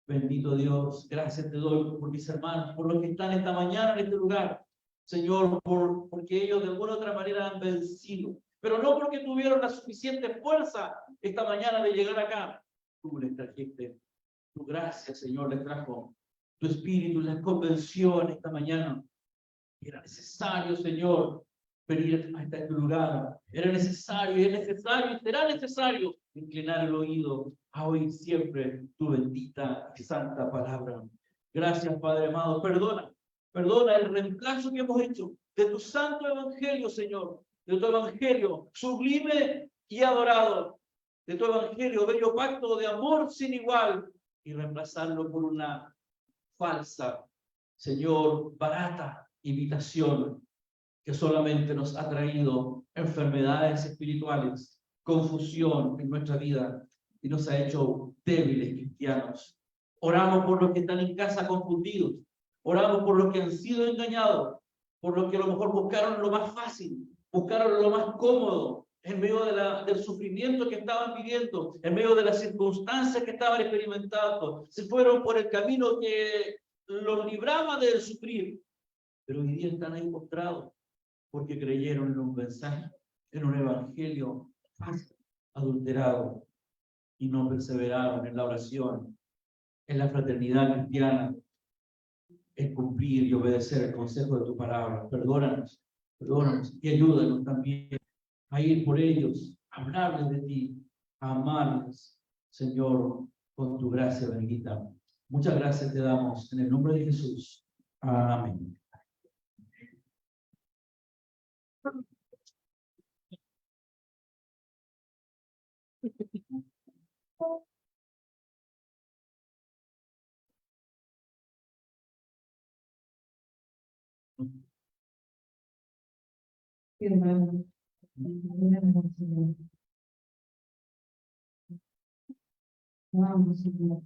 Bendito Dios, gracias te doy por mis hermanos, por los que están esta mañana en este lugar. Señor, porque ellos de alguna u otra manera han vencido, pero no porque tuvieron la suficiente fuerza esta mañana de llegar acá. Tú les trajiste, tu gracia, Señor, les trajo, tu espíritu les convenció en esta mañana. Era necesario, Señor, venir a este lugar. Era necesario, y es necesario, y será necesario inclinar el oído a oír siempre tu bendita y santa palabra. Gracias, Padre amado. Perdona el reemplazo que hemos hecho de tu santo evangelio, Señor, de tu evangelio sublime y adorado, de tu evangelio, bello pacto de amor sin igual, y reemplazarlo por una falsa, Señor, barata imitación que solamente nos ha traído enfermedades espirituales, confusión en nuestra vida y nos ha hecho débiles cristianos. Oramos por los que están en casa confundidos, oramos por los que han sido engañados, por los que a lo mejor buscaron lo más fácil, buscaron lo más cómodo, en medio del sufrimiento que estaban viviendo, en medio de las circunstancias que estaban experimentando, se fueron por el camino que los libraba del sufrir, pero hoy día están ahí postrados porque creyeron en un mensaje, en un evangelio fácil, adulterado, y no perseveraron en la oración, en la fraternidad cristiana, en cumplir y obedecer el consejo de tu palabra. Perdónanos y ayúdanos también a ir por ellos, a hablarles de ti, a amarles, Señor, con tu gracia bendita. Muchas gracias te damos en el nombre de Jesús. Amén. Hermano, vamos, Señor.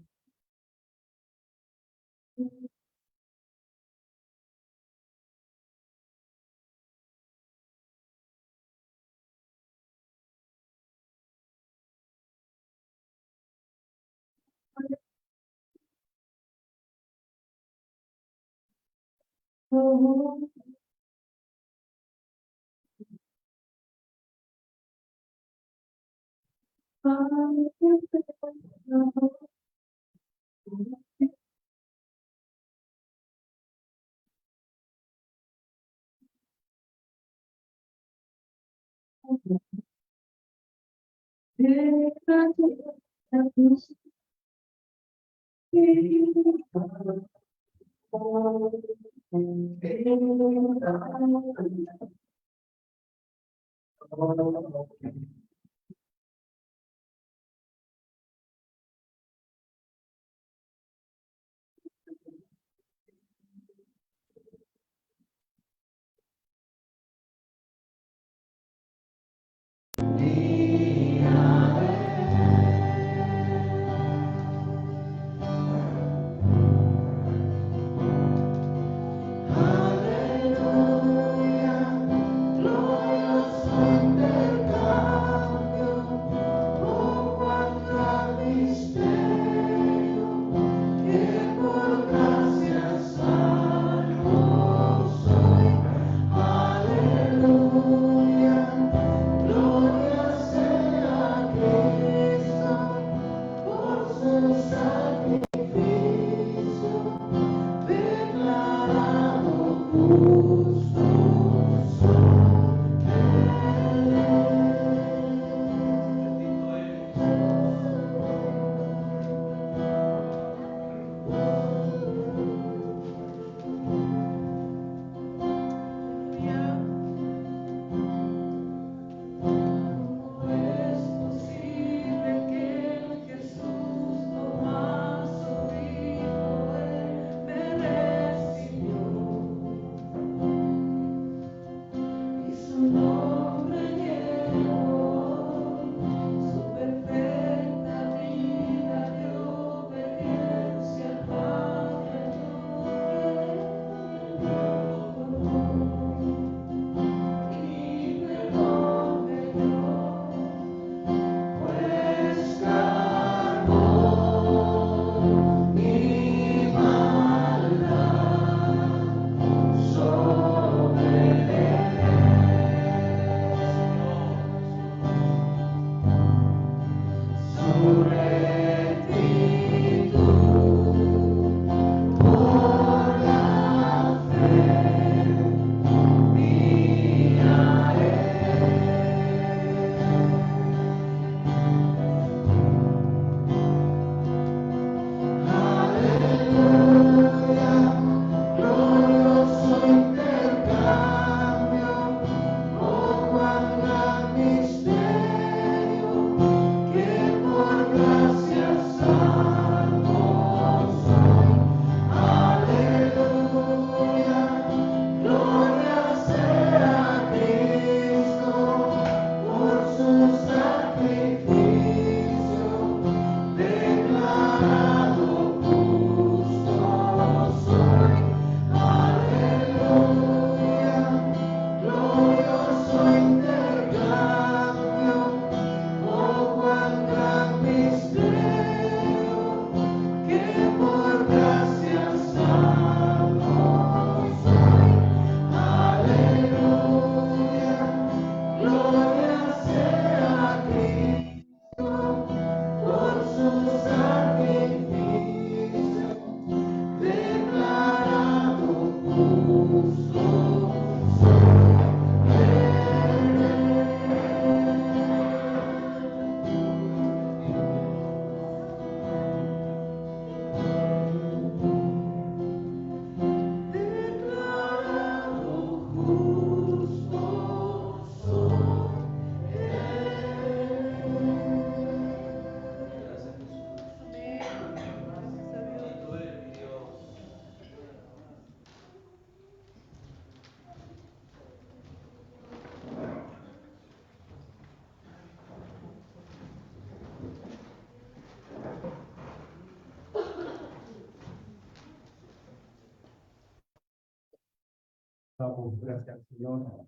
Damos gracias al Señor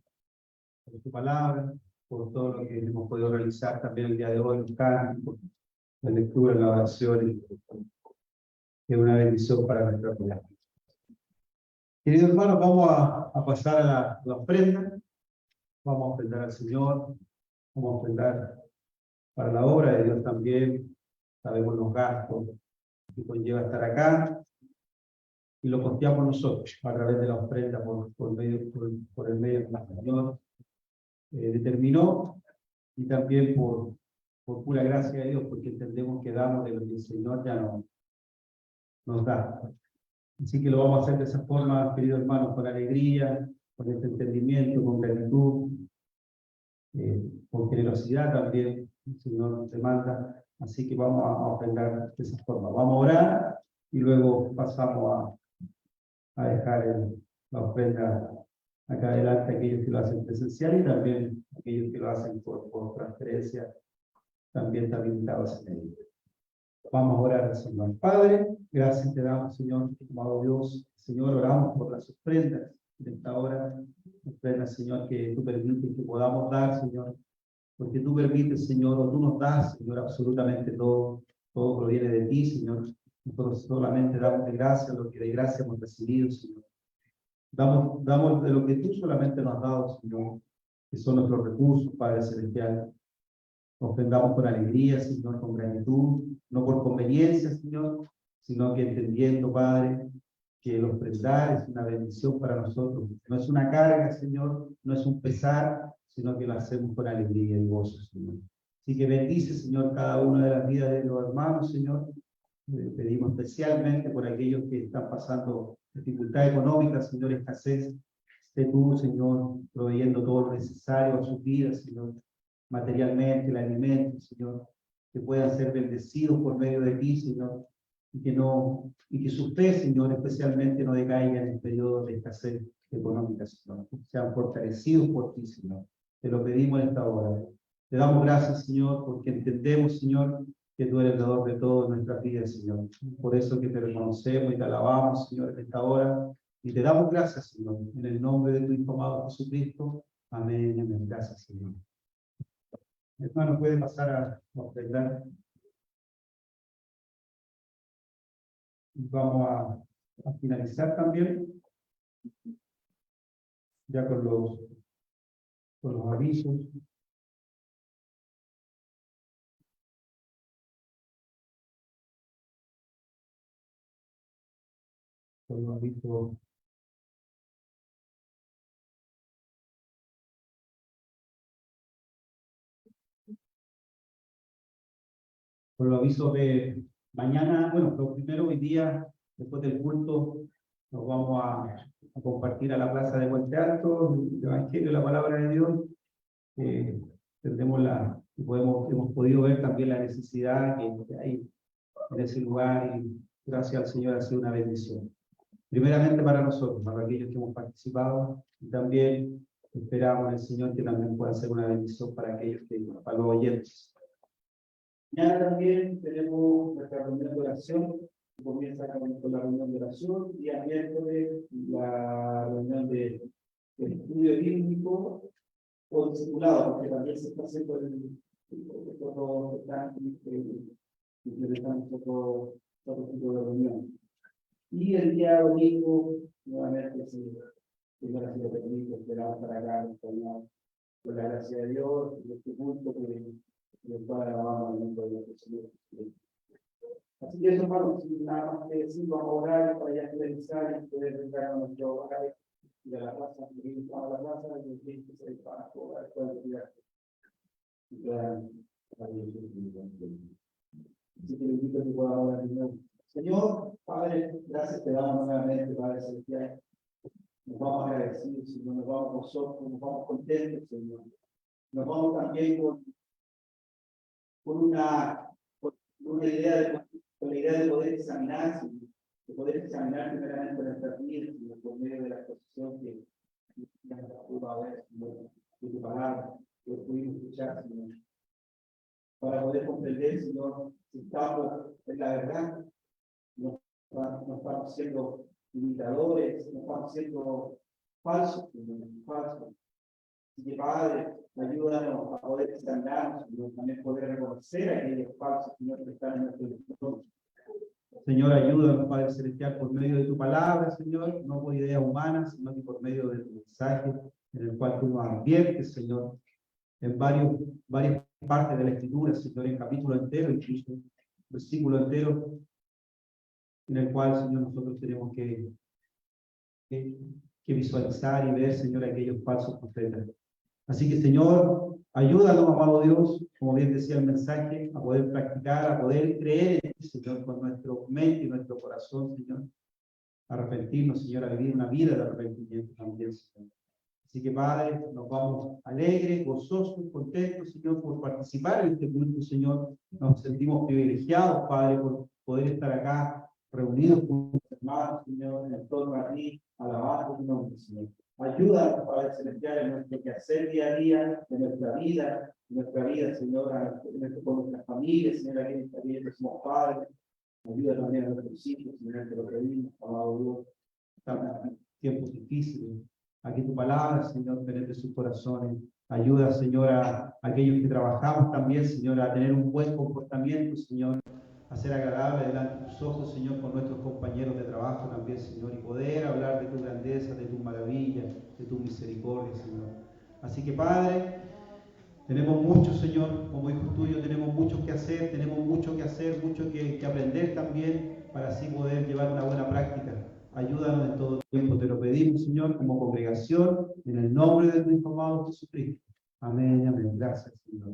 por su palabra, por todo lo que hemos podido realizar también el día de hoy, los cánticos, la lectura, la oración, es una bendición para nuestra vida. Queridos hermanos, vamos a pasar a la ofrenda. Vamos a ofrendar al Señor, vamos a ofrendar para la obra de Dios también. Sabemos los gastos que conlleva estar acá y lo costeamos nosotros a través de la ofrenda por el medio que el Señor determinó, y también por por pura gracia de Dios, porque entendemos que damos de lo que el Señor ya nos da. Así que lo vamos a hacer de esa forma, queridos hermanos, con alegría, con este entendimiento, con gratitud, con generosidad también, el Señor nos demanda. Así que vamos a ofrendar de esa forma. Vamos a orar y luego pasamos a dejar la ofrenda acá adelante, aquellos que lo hacen presencial y también aquellos que lo hacen por transferencia, también están invitados a ello. Vamos a orar al Señor. Padre, gracias te damos, Señor, amado Dios. Señor, oramos por las ofrendas de esta hora. Ofrendas, Señor, que tú permites que podamos dar, Señor. Porque tú permites, Señor, o tú nos das, Señor, absolutamente todo. Todo proviene de ti, Señor. Nosotros solamente damos de gracia lo que de gracia hemos recibido, Señor. Damos de lo que tú solamente nos has dado, Señor, que son nuestros recursos, Padre Celestial. Ofrendamos con alegría, Señor, con gratitud, no por conveniencia, Señor, sino que entendiendo, Padre, que el ofrendar es una bendición para nosotros. No es una carga, Señor, no es un pesar, sino que lo hacemos con alegría y gozo, Señor. Así que bendice, Señor, cada una de las vidas de los hermanos, Señor. Pedimos especialmente por aquellos que están pasando dificultad económica, Señor, escasez. Esté tú, Señor, proveyendo todo lo necesario a sus vidas, Señor, materialmente, el alimento, Señor, que puedan ser bendecidos por medio de ti, Señor, y que su fe, Señor, especialmente no decaiga en el periodo de escasez económica, Señor. Sean fortalecidos por ti, Señor. Te lo pedimos en esta hora. Te damos gracias, Señor, porque entendemos, Señor, que tú eres el dador de todo en nuestras vidas, Señor. Por eso que te reconocemos y te alabamos, Señor, en esta hora. Y te damos gracias, Señor, en el nombre de tu Hijo amado Jesucristo. Amén y amén. Gracias, Señor. Hermano, puede pasar a ofrendar. Vamos a finalizar también, ya con los avisos. Con los avisos. Con los avisos de mañana, bueno, lo primero hoy día, después del culto, nos vamos a compartir a la plaza de Puente Alto, el Evangelio, la palabra de Dios. Hemos podido ver también la necesidad que hay en ese lugar y gracias al Señor ha sido una bendición. Primeramente para nosotros, para aquellos que hemos participado, y también esperamos en el Señor que también pueda ser una bendición para aquellos para los oyentes. Mañana también tenemos nuestra reunión de oración, que comienza con la reunión de oración, y a miércoles la reunión de estudio bíblico o discipulado, porque también se está haciendo otro tipo de reunión. Y el día domingo, nuevamente, Señor, así lo permite, esperamos para acá, con la gracia de Dios, y este punto que el Padre alabamos en el nombre de Dios. Así que eso, hermanos, sin nada más que decir, vamos a orar para ya finalizar y poder entrar a nuestro hogar y de la plaza, y a la plaza, y el Cristo se dispara a orar, puede cuidar. Y puedan así que le invito a que pueda orar primero. Señor, Padre, gracias te damos nuevamente, Padre Celestial. Nos vamos agradecidos, Señor, nos vamos nosotros, nos vamos contentos, Señor. Nos vamos también con una idea con la idea de poder examinar, Señor, de poder examinar primeramente nuestras vidas, Señor, por medio de la exposición que nos pudo haber, Señor, de tu palabra, que pudimos escuchar, Señor. Para poder comprender, Señor, si estamos en la verdad, no estamos siendo imitadores, no estamos siendo falsos, Señor, falsos. Así que, Padre, ayúdanos a poder examinarnos, Señor, también poder reconocer a aquellos falsos, Señor, que están en nuestro entorno. Señor, ayúdanos, Padre Celestial, por medio de tu palabra, Señor, no por ideas humanas, sino que por medio de tu mensaje, en el cual tú nos adviertes, Señor, en varias partes de la Escritura, Señor, en capítulo entero, incluso versículo entero, en el cual, Señor, nosotros tenemos que visualizar y ver, Señor, aquellos falsos profetas. Así que, Señor, Ayúdanos, amado Dios, como bien decía el mensaje, a poder practicar, a poder creer en ti, Señor, con nuestro mente y nuestro corazón, Señor. Arrepentirnos, Señor, a vivir una vida de arrepentimiento también, Señor. Así que, Padre, nos vamos alegres, gozosos, contentos, Señor, por participar en este culto, Señor. Nos sentimos privilegiados, Padre, por poder estar acá reunidos con nuestros hermanos, Señor, en torno a ti, alabando tu nombre, Señor. Ayúdanos, Padre Celestial, en nuestro quehacer día a día, en nuestra vida, Señor, con nuestras familias, Señor, aquí en esta vida que somos padres. Ayuda también a nuestros hijos, Señor, te lo pedimos, amado Dios. Estamos en tiempos difíciles. Aquí tu palabra, Señor, penetre sus corazones. Ayuda, Señor, a aquellos que trabajamos también, Señor, a tener un buen comportamiento, Señor, a ser agradable delante de tus ojos, Señor, con nuestros compañeros de trabajo también, Señor, y poder hablar de tu grandeza, de tu maravilla, de tu misericordia, Señor. Así que, Padre, tenemos mucho, Señor, como hijos tuyos, tenemos mucho que hacer, mucho que aprender también, para así poder llevar una buena práctica. Ayúdanos en todo tiempo, te lo pedimos, Señor, como congregación, en el nombre de tu Hijo amado Jesucristo. Amén, amén. Gracias, Señor.